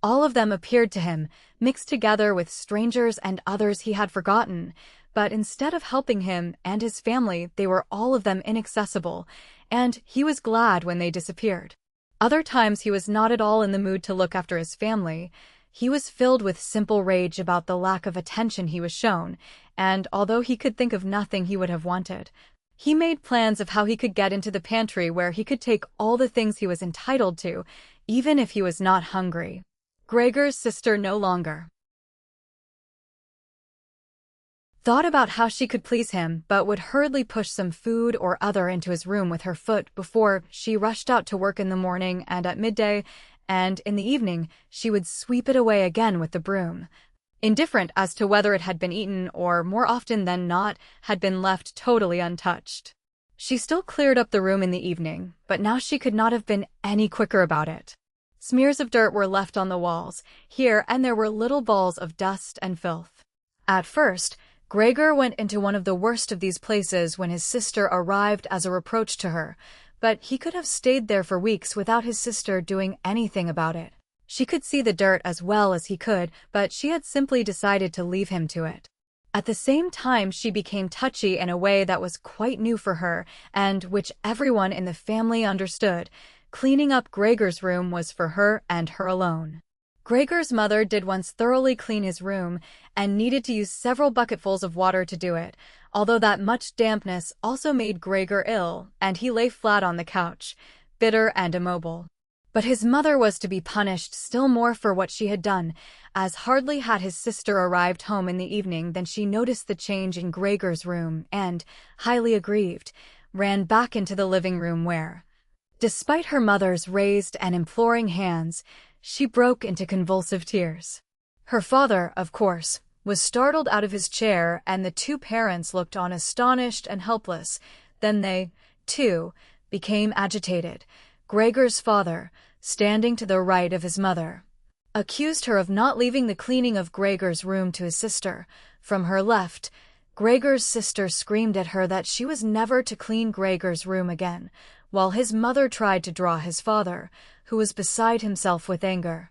All of them appeared to him, mixed together with strangers and others he had forgotten. but instead of helping him and his family, they were all of them inaccessible, and he was glad when they disappeared. Other times he was not at all in the mood to look after his family. He was filled with simple rage about the lack of attention he was shown, and although he could think of nothing he would have wanted, he made plans of how he could get into the pantry where he could take all the things he was entitled to, even if he was not hungry. Gregor's sister no longer thought about how she could please him, but would hurriedly push some food or other into his room with her foot before she rushed out to work in the morning and at midday, and in the evening she would sweep it away again with the broom, indifferent as to whether it had been eaten or, more often than not, had been left totally untouched. She still cleared up the room in the evening, but now she could not have been any quicker about it. Smears of dirt were left on the walls. Here and there were little balls of dust and filth. At first, Gregor went into one of the worst of these places when his sister arrived as a reproach to her, but he could have stayed there for weeks without his sister doing anything about it. She could see the dirt as well as he could, but she had simply decided to leave him to it. At the same time, she became touchy in a way that was quite new for her, and which everyone in the family understood. Cleaning up Gregor's room was for her and her alone. Gregor's mother did once thoroughly clean his room and needed to use several bucketfuls of water to do it, although that much dampness also made Gregor ill, and he lay flat on the couch, bitter and immobile. But his mother was to be punished still more for what she had done, as hardly had his sister arrived home in the evening than she noticed the change in Gregor's room and, highly aggrieved, ran back into the living room where, despite her mother's raised and imploring hands, she broke into convulsive tears. Her father, of course, was startled out of his chair, and the two parents looked on astonished and helpless. Then they, too, became agitated. Gregor's father, standing to the right of his mother, accused her of not leaving the cleaning of Gregor's room to his sister. From her left, Gregor's sister screamed at her that she was never to clean Gregor's room again, while his mother tried to draw his father, who was beside himself with anger,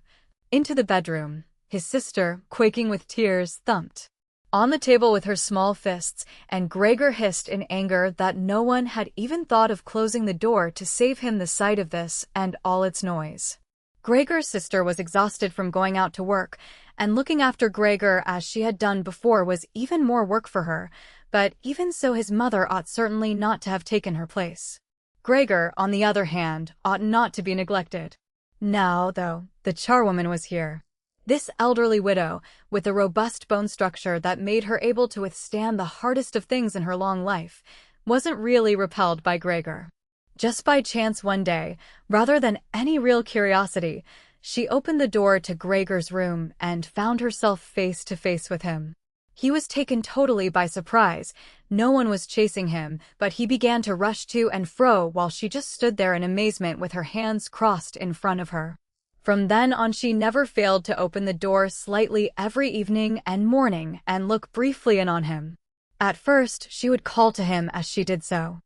into the bedroom. His sister, quaking with tears, thumped on the table with her small fists, and Gregor hissed in anger that no one had even thought of closing the door to save him the sight of this and all its noise. Gregor's sister was exhausted from going out to work, and looking after Gregor as she had done before was even more work for her, but even so his mother ought certainly not to have taken her place. Gregor, on the other hand, ought not to be neglected. Now, though, the charwoman was here. This elderly widow, with a robust bone structure that made her able to withstand the hardest of things in her long life, wasn't really repelled by Gregor. Just by chance one day, rather than any real curiosity, she opened the door to Gregor's room and found herself face to face with him. He was taken totally by surprise. No one was chasing him, but he began to rush to and fro while she just stood there in amazement with her hands crossed in front of her. From then on she never failed to open the door slightly every evening and morning and look briefly in on him. At first, she would call to him as she did so,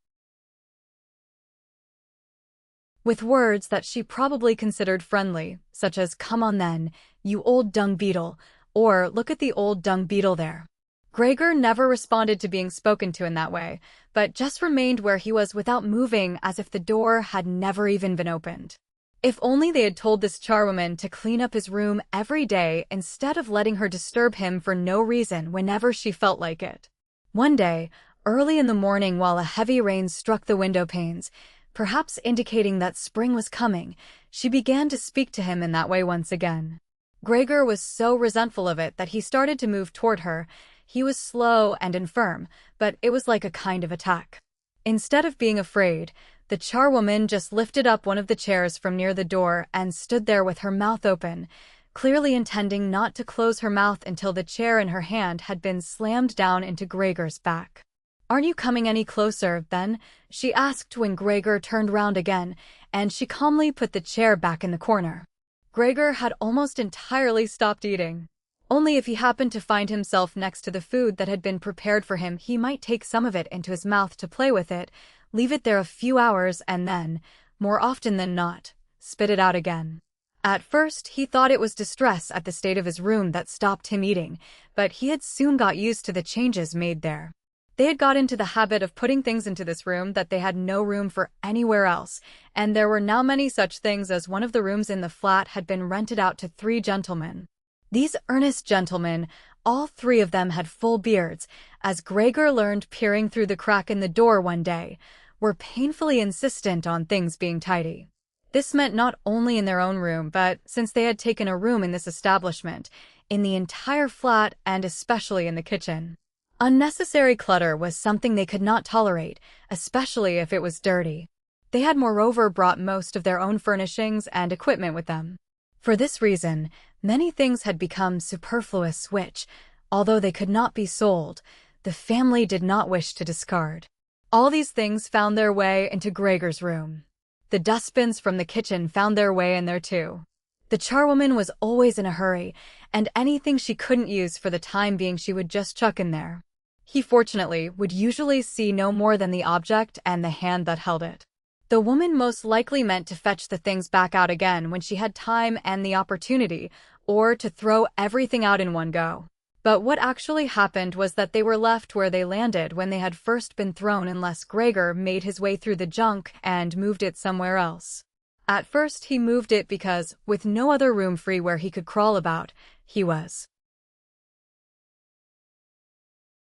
with words that she probably considered friendly, such as "Come on then, you old dung beetle," or "Look at the old dung beetle there." Gregor never responded to being spoken to in that way, but just remained where he was without moving as if the door had never even been opened. If only they had told this charwoman to clean up his room every day instead of letting her disturb him for no reason whenever she felt like it. One day, early in the morning while a heavy rain struck the window panes, perhaps indicating that spring was coming, she began to speak to him in that way once again. Gregor was so resentful of it that he started to move toward her. He was slow and infirm, but it was like a kind of attack. Instead of being afraid, the charwoman just lifted up one of the chairs from near the door and stood there with her mouth open, clearly intending not to close her mouth until the chair in her hand had been slammed down into Gregor's back. "Aren't you coming any closer, then?" she asked when Gregor turned round again, and she calmly put the chair back in the corner. Gregor had almost entirely stopped eating. Only if he happened to find himself next to the food that had been prepared for him, he might take some of it into his mouth to play with it, leave it there a few hours, and then, more often than not, spit it out again. At first, he thought it was distress at the state of his room that stopped him eating, but he had soon got used to the changes made there. They had got into the habit of putting things into this room that they had no room for anywhere else, and there were now many such things as one of the rooms in the flat had been rented out to 3 gentlemen. These earnest gentlemen, all 3 of them had full beards, as Gregor learned peering through the crack in the door one day, were painfully insistent on things being tidy. This meant not only in their own room, but since they had taken a room in this establishment, in the entire flat and especially in the kitchen. Unnecessary clutter was something they could not tolerate, especially if it was dirty. They had moreover brought most of their own furnishings and equipment with them. For this reason, many things had become superfluous which, although they could not be sold, the family did not wish to discard. All these things found their way into Gregor's room. The dustbins from the kitchen found their way in there too. The charwoman was always in a hurry, and anything she couldn't use for the time being she would just chuck in there. He fortunately would usually see no more than the object and the hand that held it. The woman most likely meant to fetch the things back out again when she had time and the opportunity, or to throw everything out in one go. But what actually happened was that they were left where they landed when they had first been thrown unless Gregor made his way through the junk and moved it somewhere else. At first he moved it because, with no other room free where he could crawl about, he was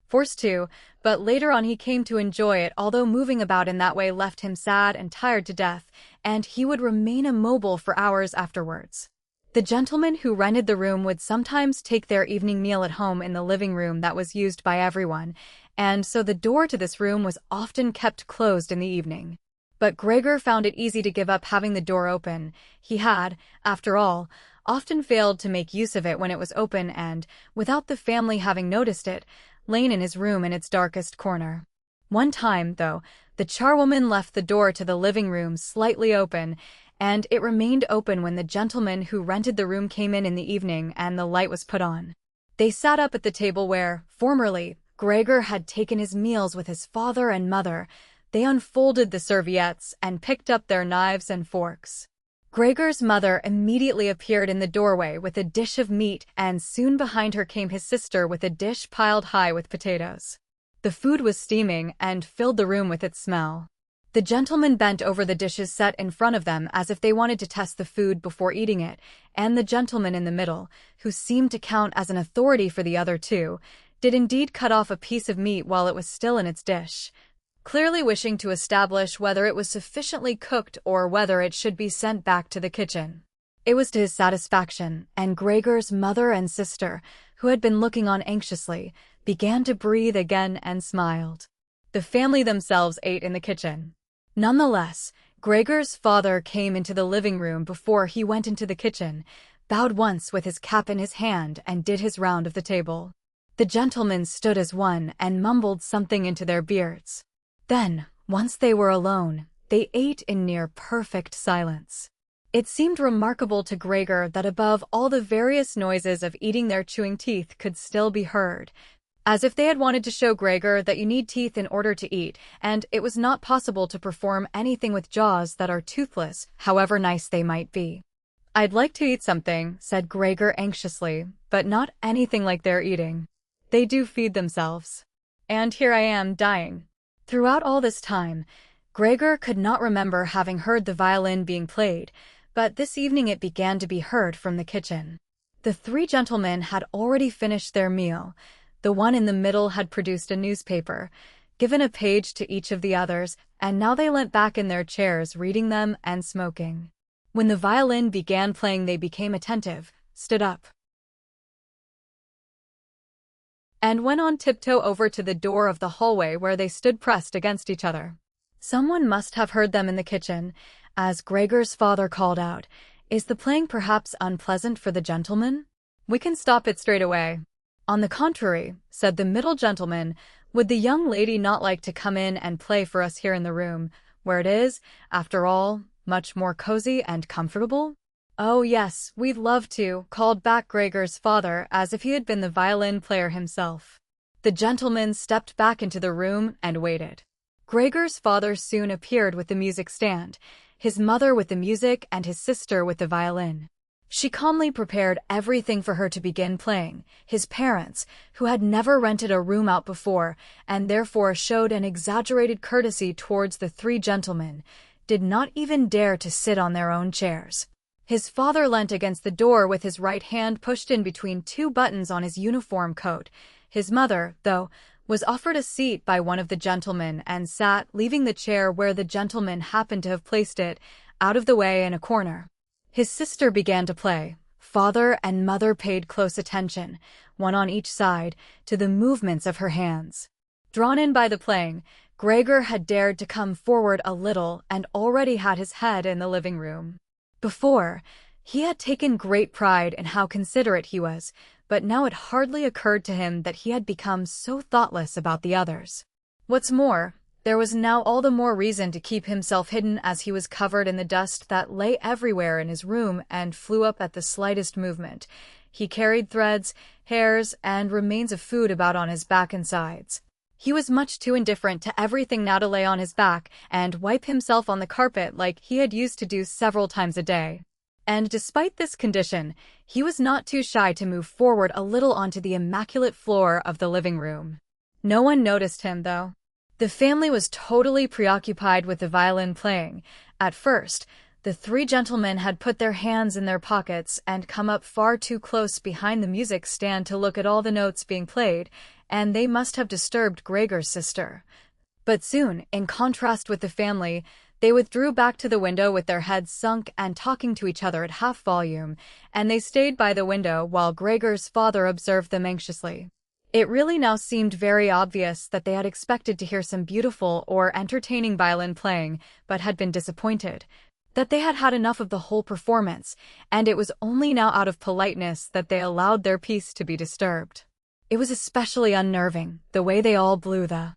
forced to, but later on he came to enjoy it, although moving about in that way left him sad and tired to death, and he would remain immobile for hours afterwards. The gentleman who rented the room would sometimes take their evening meal at home in the living room that was used by everyone, and so the door to this room was often kept closed in the evening. But Gregor found it easy to give up having the door open. He had, after all, often failed to make use of it when it was open and, without the family having noticed it, lain in his room in its darkest corner. One time, though, the charwoman left the door to the living room slightly open, and it remained open when the gentleman who rented the room came in the evening and the light was put on. They sat up at the table where, formerly, Gregor had taken his meals with his father and mother. They unfolded the serviettes and picked up their knives and forks. Gregor's mother immediately appeared in the doorway with a dish of meat, and soon behind her came his sister with a dish piled high with potatoes. The food was steaming and filled the room with its smell. The gentleman bent over the dishes set in front of them as if they wanted to test the food before eating it, and the gentleman in the middle, who seemed to count as an authority for the other 2, did indeed cut off a piece of meat while it was still in its dish, clearly wishing to establish whether it was sufficiently cooked or whether it should be sent back to the kitchen. It was to his satisfaction, and Gregor's mother and sister, who had been looking on anxiously, began to breathe again and smiled. The family themselves ate in the kitchen. Nonetheless, Gregor's father came into the living room before he went into the kitchen, bowed once with his cap in his hand and did his round of the table. The gentlemen stood as one and mumbled something into their beards. Then, once they were alone, they ate in near perfect silence. It seemed remarkable to Gregor that above all the various noises of eating their chewing teeth could still be heard, as if they had wanted to show Gregor that you need teeth in order to eat, and it was not possible to perform anything with jaws that are toothless, however nice they might be. "I'd like to eat something," said Gregor anxiously, "but not anything like they're eating. They do feed themselves. And here I am, dying." Throughout all this time, Gregor could not remember having heard the violin being played, but this evening it began to be heard from the kitchen. The 3 gentlemen had already finished their meal. The one in the middle had produced a newspaper, given a page to each of the others, and now they leant back in their chairs reading them and smoking. When the violin began playing they became attentive, stood up, and went on tiptoe over to the door of the hallway where they stood pressed against each other. Someone must have heard them in the kitchen, as Gregor's father called out, "Is the playing perhaps unpleasant for the gentleman? We can stop it straight away." "On the contrary," said the middle gentleman, "would the young lady not like to come in and play for us here in the room, where it is, after all, much more cozy and comfortable?" "Oh yes, we'd love to," called back Gregor's father as if he had been the violin player himself. The gentleman stepped back into the room and waited. Gregor's father soon appeared with the music stand, his mother with the music and his sister with the violin. She calmly prepared everything for her to begin playing. His parents, who had never rented a room out before and therefore showed an exaggerated courtesy towards the three gentlemen, did not even dare to sit on their own chairs. His father leant against the door with his right hand pushed in between two buttons on his uniform coat. His mother, though, was offered a seat by one of the gentlemen and sat, leaving the chair where the gentleman happened to have placed it, out of the way in a corner. His sister began to play. Father and mother paid close attention, one on each side, to the movements of her hands. Drawn in by the playing, Gregor had dared to come forward a little and already had his head in the living room. Before, he had taken great pride in how considerate he was, but now it hardly occurred to him that he had become so thoughtless about the others. What's more, there was now all the more reason to keep himself hidden, as he was covered in the dust that lay everywhere in his room and flew up at the slightest movement. He carried threads, hairs, and remains of food about on his back and sides. He was much too indifferent to everything now to lay on his back and wipe himself on the carpet like he had used to do several times a day. And despite this condition, he was not too shy to move forward a little onto the immaculate floor of the living room. No one noticed him, though. The family was totally preoccupied with the violin playing. At first, the three gentlemen had put their hands in their pockets and come up far too close behind the music stand to look at all the notes being played, and they must have disturbed Gregor's sister. But soon, in contrast with the family, they withdrew back to the window with their heads sunk and talking to each other at half volume, and they stayed by the window while Gregor's father observed them anxiously. It really now seemed very obvious that they had expected to hear some beautiful or entertaining violin playing, but had been disappointed, that they had had enough of the whole performance, and it was only now out of politeness that they allowed their peace to be disturbed. It was especially unnerving, the way they all blew the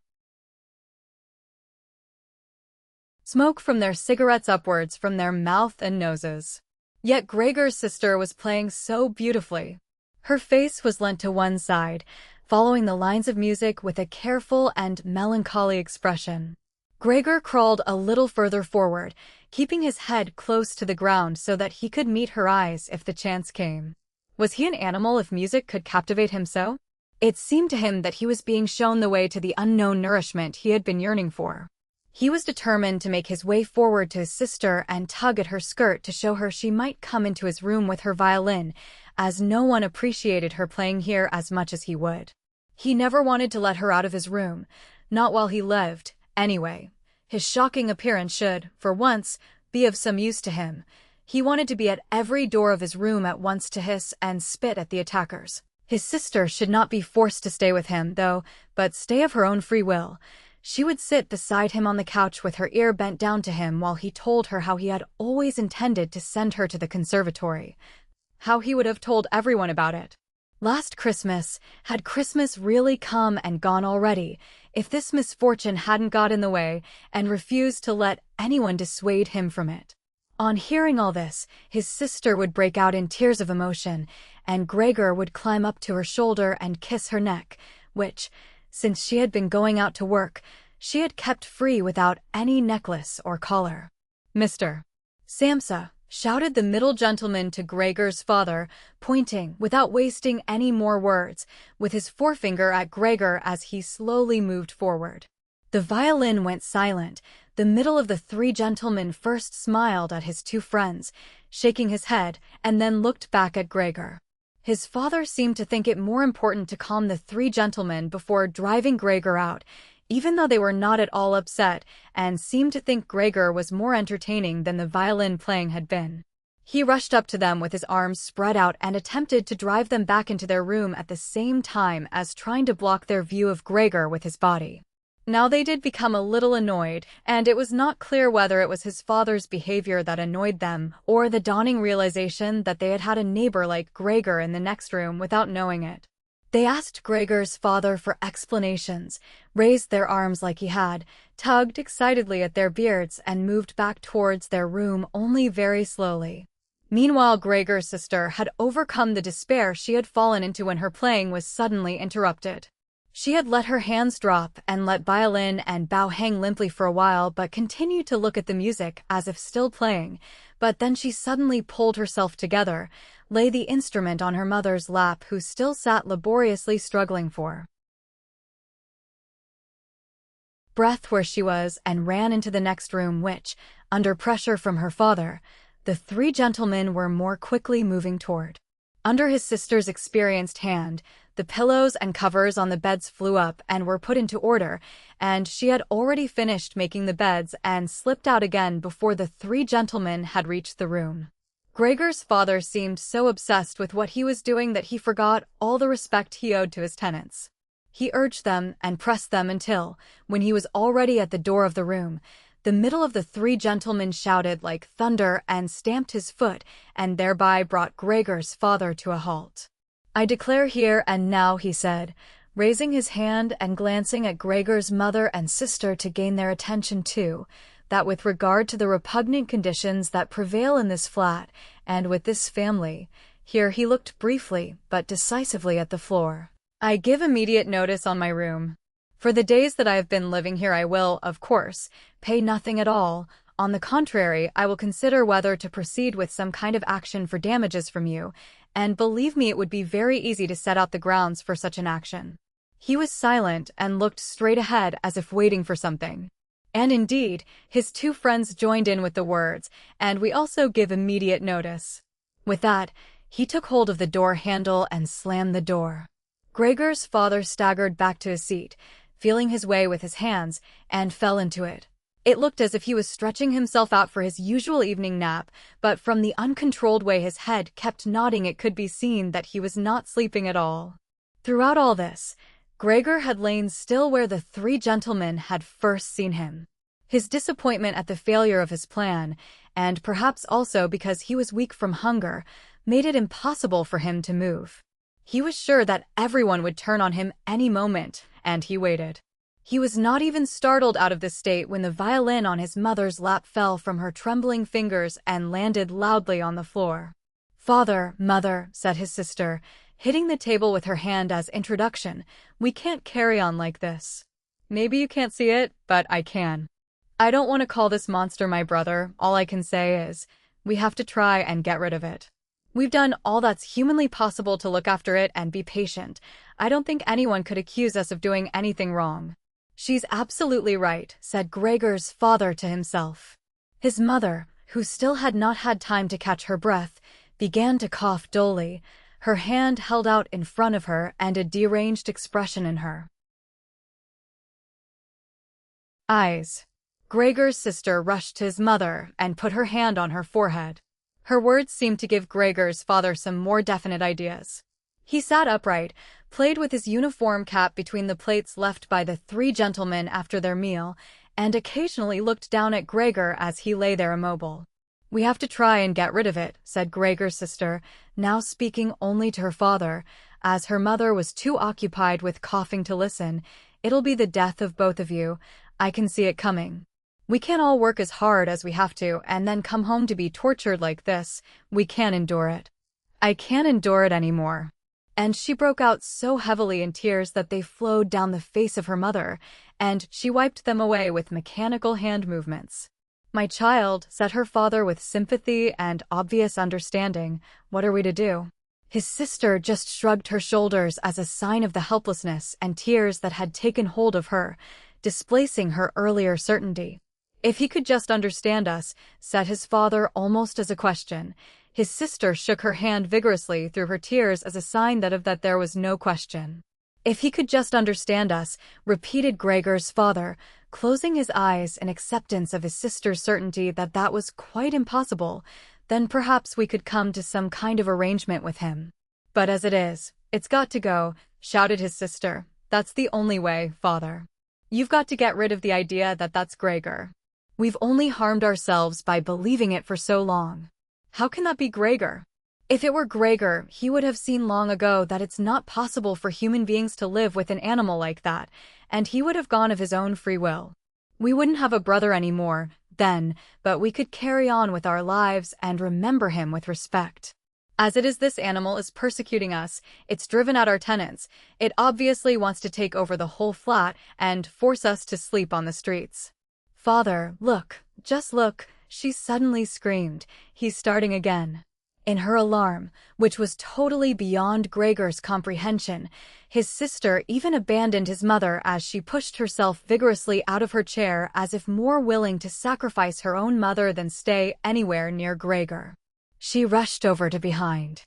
smoke from their cigarettes upwards from their mouth and noses. Yet Gregor's sister was playing so beautifully. Her face was leant to one side, following the lines of music with a careful and melancholy expression. Gregor crawled a little further forward, keeping his head close to the ground so that he could meet her eyes if the chance came. Was he an animal if music could captivate him so? It seemed to him that he was being shown the way to the unknown nourishment he had been yearning for. He was determined to make his way forward to his sister and tug at her skirt to show her she might come into his room with her violin, as no one appreciated her playing here as much as he would. He never wanted to let her out of his room, not while he lived, anyway. His shocking appearance should, for once, be of some use to him. He wanted to be at every door of his room at once to hiss and spit at the attackers. His sister should not be forced to stay with him, though, but stay of her own free will. She would sit beside him on the couch with her ear bent down to him while he told her how he had always intended to send her to the conservatory. How he would have told everyone about it. Last Christmas, had Christmas really come and gone already, if this misfortune hadn't got in the way and refused to let anyone dissuade him from it? On hearing all this, his sister would break out in tears of emotion, and Gregor would climb up to her shoulder and kiss her neck, which, since she had been going out to work, she had kept free without any necklace or collar. "Mr. Samsa," shouted the middle gentleman to Gregor's father, pointing, without wasting any more words, with his forefinger at Gregor as he slowly moved forward. The violin went silent. The middle of the three gentlemen first smiled at his two friends, shaking his head, and then looked back at Gregor. His father seemed to think it more important to calm the three gentlemen before driving Gregor out, even though they were not at all upset and seemed to think Gregor was more entertaining than the violin playing had been. He rushed up to them with his arms spread out and attempted to drive them back into their room at the same time as trying to block their view of Gregor with his body. Now they did become a little annoyed, and it was not clear whether it was his father's behavior that annoyed them or the dawning realization that they had had a neighbor like Gregor in the next room without knowing it. They asked Gregor's father for explanations, raised their arms like he had, tugged excitedly at their beards, and moved back towards their room only very slowly. Meanwhile, Gregor's sister had overcome the despair she had fallen into when her playing was suddenly interrupted. She had let her hands drop and let violin and bow hang limply for a while but continued to look at the music as if still playing, but then she suddenly pulled herself together, lay the instrument on her mother's lap who still sat laboriously struggling for breath where she was and ran into the next room which, under pressure from her father, the three gentlemen were more quickly moving toward. Under his sister's experienced hand, the pillows and covers on the beds flew up and were put into order, and she had already finished making the beds and slipped out again before the three gentlemen had reached the room. Gregor's father seemed so obsessed with what he was doing that he forgot all the respect he owed to his tenants. He urged them and pressed them until, when he was already at the door of the room, the middle of the three gentlemen shouted like thunder and stamped his foot, and thereby brought Gregor's father to a halt. "I declare here and now," he said, raising his hand and glancing at Gregor's mother and sister to gain their attention too, that with regard to the repugnant conditions that prevail in this flat, and with this family, here he looked briefly but decisively at the floor, "I give immediate notice on my room. For the days that I have been living here I will, of course, pay nothing at all. On the contrary, I will consider whether to proceed with some kind of action for damages from you, and believe me it would be very easy to set out the grounds for such an action." He was silent and looked straight ahead as if waiting for something. And indeed, his two friends joined in with the words, "And we also give immediate notice." With that, he took hold of the door handle and slammed the door. Gregor's father staggered back to his seat, feeling his way with his hands, and fell into it. It looked as if he was stretching himself out for his usual evening nap, but from the uncontrolled way his head kept nodding it could be seen that he was not sleeping at all. Throughout all this, Gregor had lain still where the three gentlemen had first seen him. His disappointment at the failure of his plan, and perhaps also because he was weak from hunger, made it impossible for him to move. He was sure that everyone would turn on him any moment, and he waited. He was not even startled out of this state when the violin on his mother's lap fell from her trembling fingers and landed loudly on the floor. "Father, mother," said his sister, hitting the table with her hand as introduction, "we can't carry on like this. Maybe you can't see it, but I can. I don't want to call this monster my brother. All I can say is, we have to try and get rid of it. We've done all that's humanly possible to look after it and be patient. I don't think anyone could accuse us of doing anything wrong." "She's absolutely right," said Gregor's father to himself. His mother, who still had not had time to catch her breath, began to cough dully, her hand held out in front of her and a deranged expression in her eyes. Gregor's sister rushed to his mother and put her hand on her forehead. Her words seemed to give Gregor's father some more definite ideas. He sat upright, played with his uniform cap between the plates left by the three gentlemen after their meal, and occasionally looked down at Gregor as he lay there immobile. "We have to try and get rid of it," said Gregor's sister, now speaking only to her father, as her mother was too occupied with coughing to listen. "It'll be the death of both of you. I can see it coming. We can't all work as hard as we have to and then come home to be tortured like this. We can't endure it. I can't endure it anymore." And she broke out so heavily in tears that they flowed down the face of her mother, and she wiped them away with mechanical hand movements. "My child," said her father with sympathy and obvious understanding, "what are we to do?" His sister just shrugged her shoulders as a sign of the helplessness and tears that had taken hold of her, displacing her earlier certainty. "If he could just understand us," said his father almost as a question. His sister shook her hand vigorously through her tears as a sign that there was no question. "If he could just understand us," repeated Gregor's father, closing his eyes in acceptance of his sister's certainty that was quite impossible, "then perhaps we could come to some kind of arrangement with him. But as it is, it's got to go," shouted his sister. "That's the only way, father. You've got to get rid of the idea that that's Gregor. We've only harmed ourselves by believing it for so long. How can that be Gregor? If it were Gregor, he would have seen long ago that it's not possible for human beings to live with an animal like that, and he would have gone of his own free will. We wouldn't have a brother anymore, then, but we could carry on with our lives and remember him with respect." As it is, this animal is persecuting us. It's driven out our tenants. It obviously wants to take over the whole flat and force us to sleep on the streets. Father, look, just look, she suddenly screamed. He's starting again. In her alarm, which was totally beyond Gregor's comprehension, his sister even abandoned his mother as she pushed herself vigorously out of her chair as if more willing to sacrifice her own mother than stay anywhere near Gregor. She rushed over to behind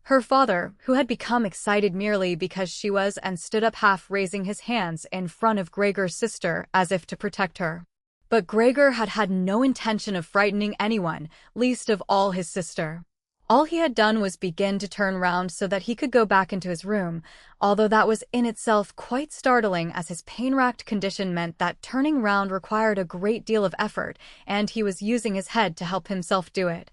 her father, who had become excited merely because she was, and stood up, half raising his hands in front of Gregor's sister as if to protect her. But Gregor had had no intention of frightening anyone, least of all his sister. All he had done was begin to turn round so that he could go back into his room, although that was in itself quite startling, as his pain-racked condition meant that turning round required a great deal of effort, and he was using his head to help himself do it,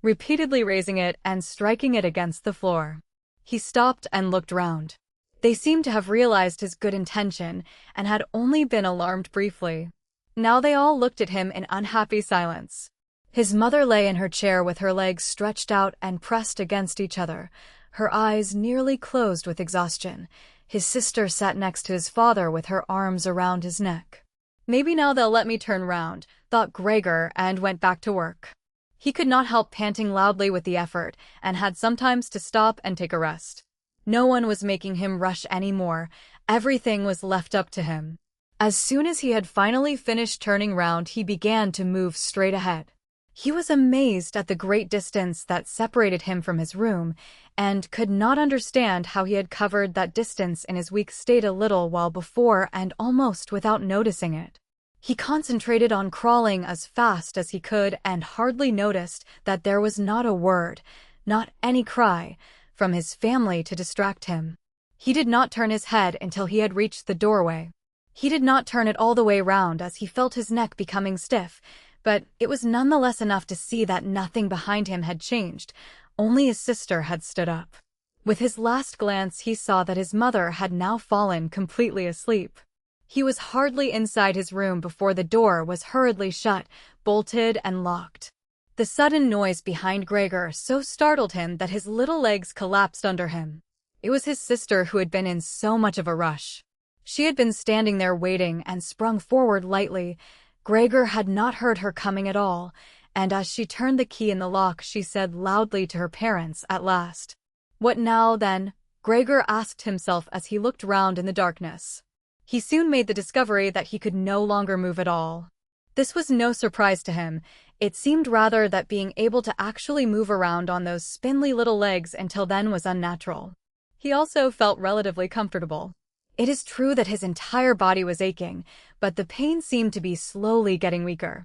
repeatedly raising it and striking it against the floor. He stopped and looked round. They seemed to have realized his good intention and had only been alarmed briefly. Now they all looked at him in unhappy silence. His mother lay in her chair with her legs stretched out and pressed against each other, her eyes nearly closed with exhaustion. His sister sat next to his father with her arms around his neck. Maybe now they'll let me turn round, thought Gregor, and went back to work. He could not help panting loudly with the effort, and had sometimes to stop and take a rest. No one was making him rush any more. Everything was left up to him. As soon as he had finally finished turning round, he began to move straight ahead. He was amazed at the great distance that separated him from his room, and could not understand how he had covered that distance in his weak state a little while before and almost without noticing it. He concentrated on crawling as fast as he could and hardly noticed that there was not a word, not any cry, from his family to distract him. He did not turn his head until he had reached the doorway. He did not turn it all the way round as he felt his neck becoming stiff, but it was nonetheless enough to see that nothing behind him had changed, only his sister had stood up. With his last glance he saw that his mother had now fallen completely asleep. He was hardly inside his room before the door was hurriedly shut, bolted and locked. The sudden noise behind Gregor so startled him that his little legs collapsed under him. It was his sister who had been in so much of a rush. She had been standing there waiting and sprung forward lightly. Gregor had not heard her coming at all, and as she turned the key in the lock she said loudly to her parents at last. What now, then? Gregor asked himself as he looked round in the darkness. He soon made the discovery that he could no longer move at all. This was no surprise to him. It seemed rather that being able to actually move around on those spindly little legs until then was unnatural. He also felt relatively comfortable. It is true that his entire body was aching, but the pain seemed to be slowly getting weaker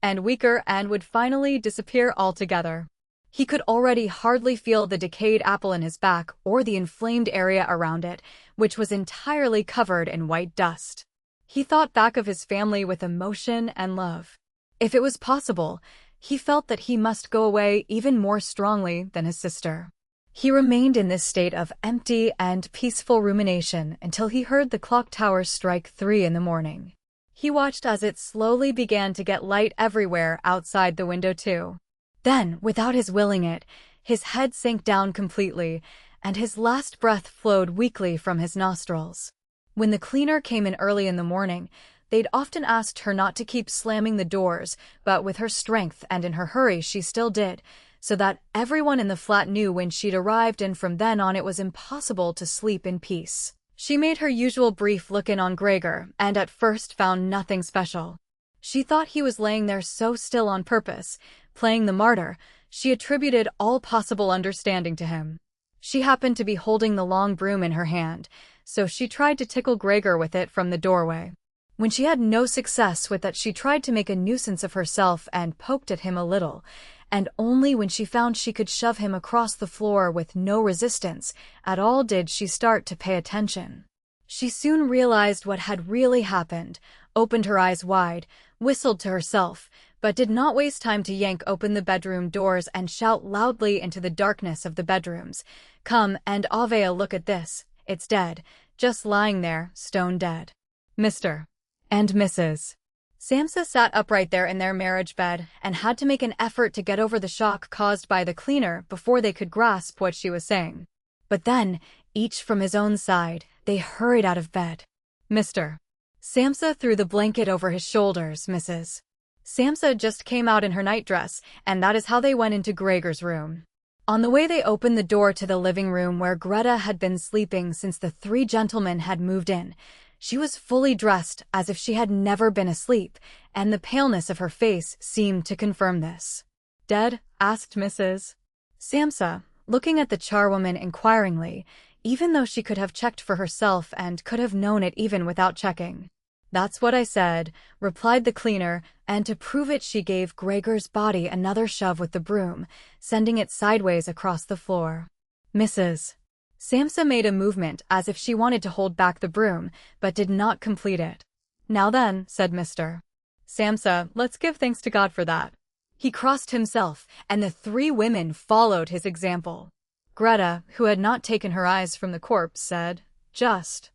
and weaker and would finally disappear altogether. He could already hardly feel the decayed apple in his back or the inflamed area around it, which was entirely covered in white dust. He thought back of his family with emotion and love. If it was possible, he felt that he must go away even more strongly than his sister. He remained in this state of empty and peaceful rumination until he heard the clock tower strike 3 in the morning. He watched as it slowly began to get light everywhere outside the window too. Then, without his willing it, his head sank down completely, and his last breath flowed weakly from his nostrils. When the cleaner came in early in the morning, they'd often asked her not to keep slamming the doors, but with her strength and in her hurry she still did, so that everyone in the flat knew when she'd arrived, and from then on it was impossible to sleep in peace. She made her usual brief look in on Gregor, and at first found nothing special. She thought he was laying there so still on purpose, playing the martyr. She attributed all possible understanding to him. She happened to be holding the long broom in her hand, so she tried to tickle Gregor with it from the doorway. When she had no success with that, she tried to make a nuisance of herself and poked at him a little, and only when she found she could shove him across the floor with no resistance at all did she start to pay attention. She soon realized what had really happened, opened her eyes wide, whistled to herself, but did not waste time to yank open the bedroom doors and shout loudly into the darkness of the bedrooms, "Come and have a look at this, it's dead, just lying there, stone dead. Mr. and Mrs. Samsa sat upright there in their marriage bed and had to make an effort to get over the shock caused by the cleaner before they could grasp what she was saying. But then, each from his own side, they hurried out of bed. Mr. Samsa threw the blanket over his shoulders, Mrs. Samsa just came out in her nightdress, and that is how they went into Gregor's room. On the way they opened the door to the living room where Greta had been sleeping since the three gentlemen had moved in. She was fully dressed as if she had never been asleep, and the paleness of her face seemed to confirm this. "Dead?" asked Mrs. Samsa, looking at the charwoman inquiringly, even though she could have checked for herself and could have known it even without checking. "That's what I said," replied the cleaner, and to prove it she gave Gregor's body another shove with the broom, sending it sideways across the floor. Mrs. Samsa made a movement as if she wanted to hold back the broom, but did not complete it. "Now then," said Mr. Samsa, "let's give thanks to God for that." He crossed himself, and the three women followed his example. Greta, who had not taken her eyes from the corpse, said, "Just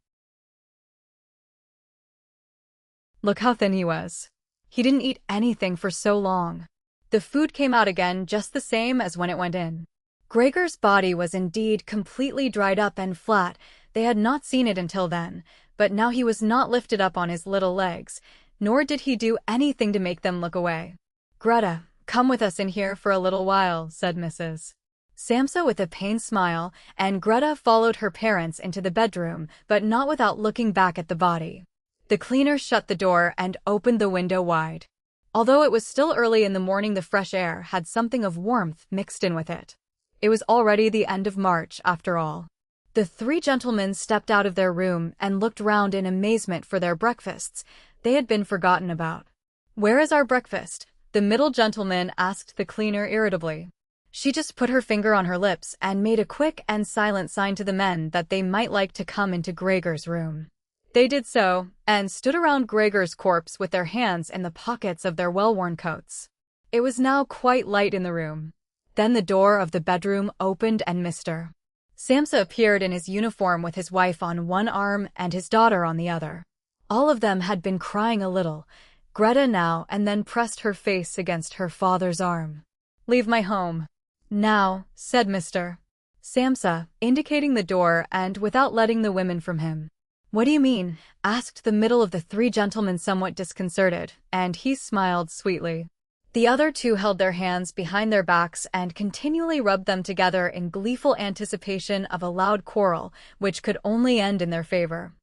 look how thin he was. He didn't eat anything for so long." The food came out again just the same as when it went in. Gregor's body was indeed completely dried up and flat. They had not seen it until then, but now he was not lifted up on his little legs, nor did he do anything to make them look away. "Greta, come with us in here for a little while," said Mrs. Samsa with a pained smile, and Greta followed her parents into the bedroom, but not without looking back at the body. The cleaner shut the door and opened the window wide. Although it was still early in the morning, the fresh air had something of warmth mixed in with it. It was already the end of March, after all. The three gentlemen stepped out of their room and looked round in amazement for their breakfasts. They had been forgotten about. "Where is our breakfast?" the middle gentleman asked the cleaner irritably. She just put her finger on her lips and made a quick and silent sign to the men that they might like to come into Gregor's room. They did so, and stood around Gregor's corpse with their hands in the pockets of their well-worn coats. It was now quite light in the room. Then the door of the bedroom opened and Mr. Samsa appeared in his uniform with his wife on one arm and his daughter on the other. All of them had been crying a little, Greta now and then pressed her face against her father's arm. "Leave my home now," said Mr. Samsa, indicating the door and without letting the women from him. "What do you mean?" asked the middle of the three gentlemen, somewhat disconcerted, and he smiled sweetly. The other two held their hands behind their backs and continually rubbed them together in gleeful anticipation of a loud quarrel, which could only end in their favor.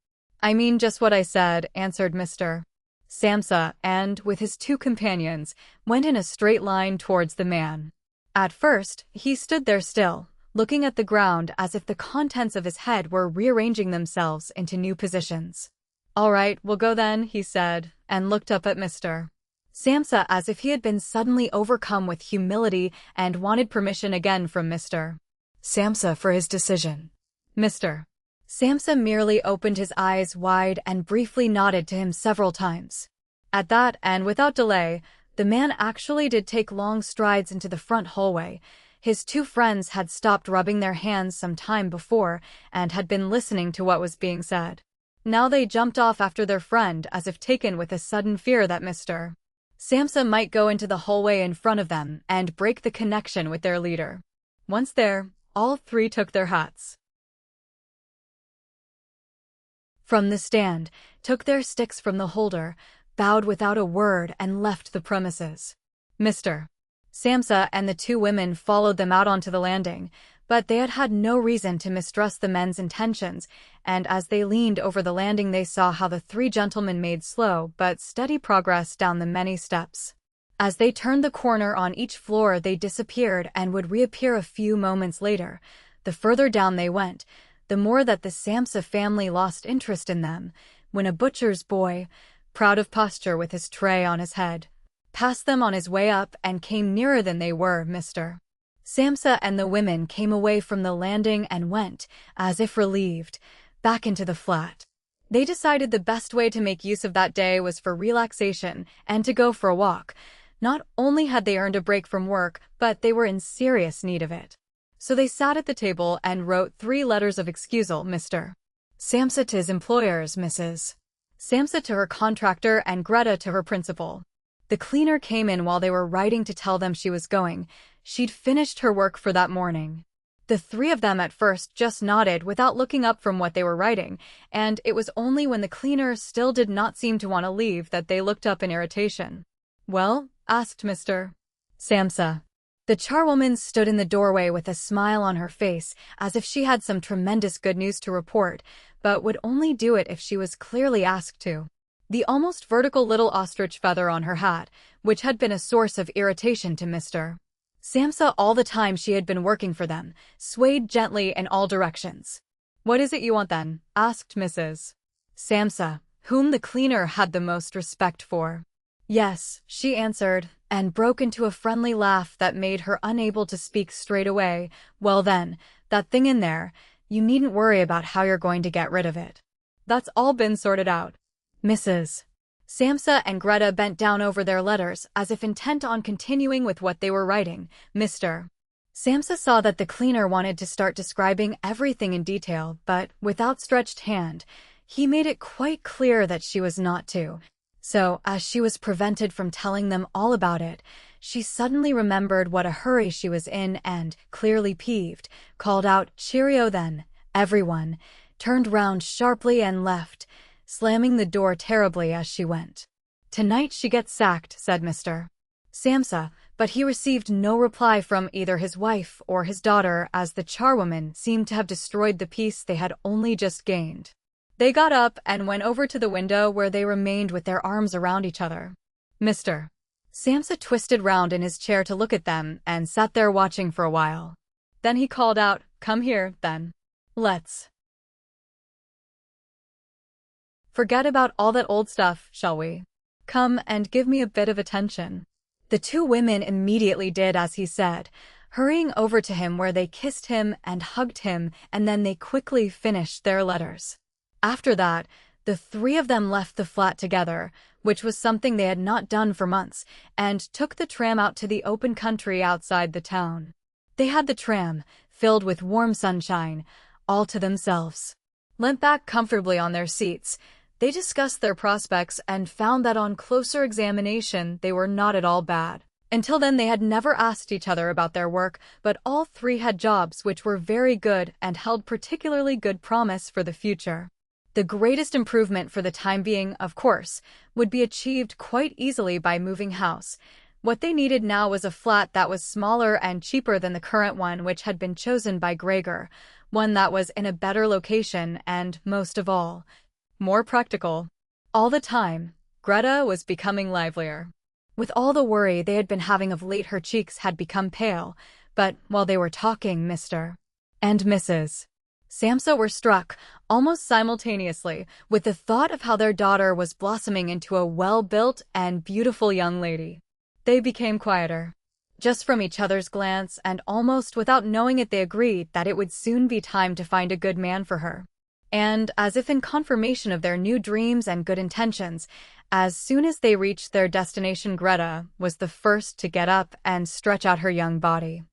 "I mean just what I said," answered Mr. Samsa, and, with his two companions, went in a straight line towards the man. At first, he stood there still, looking at the ground as if the contents of his head were rearranging themselves into new positions. "All right, we'll go then," he said, and looked up at Mr. Samsa as if he had been suddenly overcome with humility and wanted permission again from Mr. Samsa for his decision. Mr. Samsa merely opened his eyes wide and briefly nodded to him several times. At that, and without delay, the man actually did take long strides into the front hallway. His two friends had stopped rubbing their hands some time before and had been listening to what was being said. Now they jumped off after their friend as if taken with a sudden fear that Mr. Samsa might go into the hallway in front of them and break the connection with their leader. Once there, all three took their hats from the stand, took their sticks from the holder, bowed without a word and left the premises. Mr. Samsa and the two women followed them out onto the landing, but they had had no reason to mistrust the men's intentions, and as they leaned over the landing they saw how the three gentlemen made slow but steady progress down the many steps. As they turned the corner on each floor they disappeared and would reappear a few moments later. The further down they went, the more that the Samsa family lost interest in them, when a butcher's boy, proud of posture with his tray on his head, passed them on his way up and came nearer than they were. Mr. Samsa and the women came away from the landing and went, as if relieved, back into the flat. They decided the best way to make use of that day was for relaxation and to go for a walk. Not only had they earned a break from work, but they were in serious need of it. So they sat at the table and wrote 3 letters of excusal, Mr. Samsa to his employers, Mrs. Samsa to her contractor and Greta to her principal. The cleaner came in while they were writing to tell them she was going. She'd finished her work for that morning. The three of them at first just nodded without looking up from what they were writing, and it was only when the cleaner still did not seem to want to leave that they looked up in irritation. "Well?" asked Mr. Samsa. The charwoman stood in the doorway with a smile on her face, as if she had some tremendous good news to report, but would only do it if she was clearly asked to. The almost vertical little ostrich feather on her hat, which had been a source of irritation to Mr. Samsa all the time she had been working for them, swayed gently in all directions. "What is it you want then?" asked Mrs. Samsa, whom the cleaner had the most respect for. "Yes," she answered, and broke into a friendly laugh that made her unable to speak straight away. "Well then, that thing in there, you needn't worry about how you're going to get rid of it. That's all been sorted out." Mrs. Samsa and Greta bent down over their letters, as if intent on continuing with what they were writing. Mr. Samsa saw that the cleaner wanted to start describing everything in detail, but, with outstretched hand, he made it quite clear that she was not to. So, as she was prevented from telling them all about it, she suddenly remembered what a hurry she was in and, clearly peeved, called out, "Cheerio then, everyone," turned round sharply and left, slamming the door terribly as she went. "Tonight she gets sacked," said Mr. Samsa, but he received no reply from either his wife or his daughter, as the charwoman seemed to have destroyed the peace they had only just gained. They got up and went over to the window, where they remained with their arms around each other. Mr. Samsa twisted round in his chair to look at them and sat there watching for a while. Then he called out, "Come here, then. Let's forget about all that old stuff, shall we? Come and give me a bit of attention." The two women immediately did as he said, hurrying over to him, where they kissed him and hugged him, and then they quickly finished their letters. After that, the three of them left the flat together, which was something they had not done for months, and took the tram out to the open country outside the town. They had the tram, filled with warm sunshine, all to themselves. Leant back comfortably on their seats, they discussed their prospects and found that on closer examination they were not at all bad. Until then they had never asked each other about their work, but all three had jobs which were very good and held particularly good promise for the future. The greatest improvement for the time being, of course, would be achieved quite easily by moving house. What they needed now was a flat that was smaller and cheaper than the current one which had been chosen by Gregor, one that was in a better location and, most of all, more practical. All the time, Greta was becoming livelier. With all the worry they had been having of late, her cheeks had become pale, but while they were talking, Mr. and Mrs. Samsa were struck, almost simultaneously, with the thought of how their daughter was blossoming into a well-built and beautiful young lady. They became quieter. Just from each other's glance, and almost without knowing it, they agreed that it would soon be time to find a good man for her. And, as if in confirmation of their new dreams and good intentions, as soon as they reached their destination, Greta was the first to get up and stretch out her young body.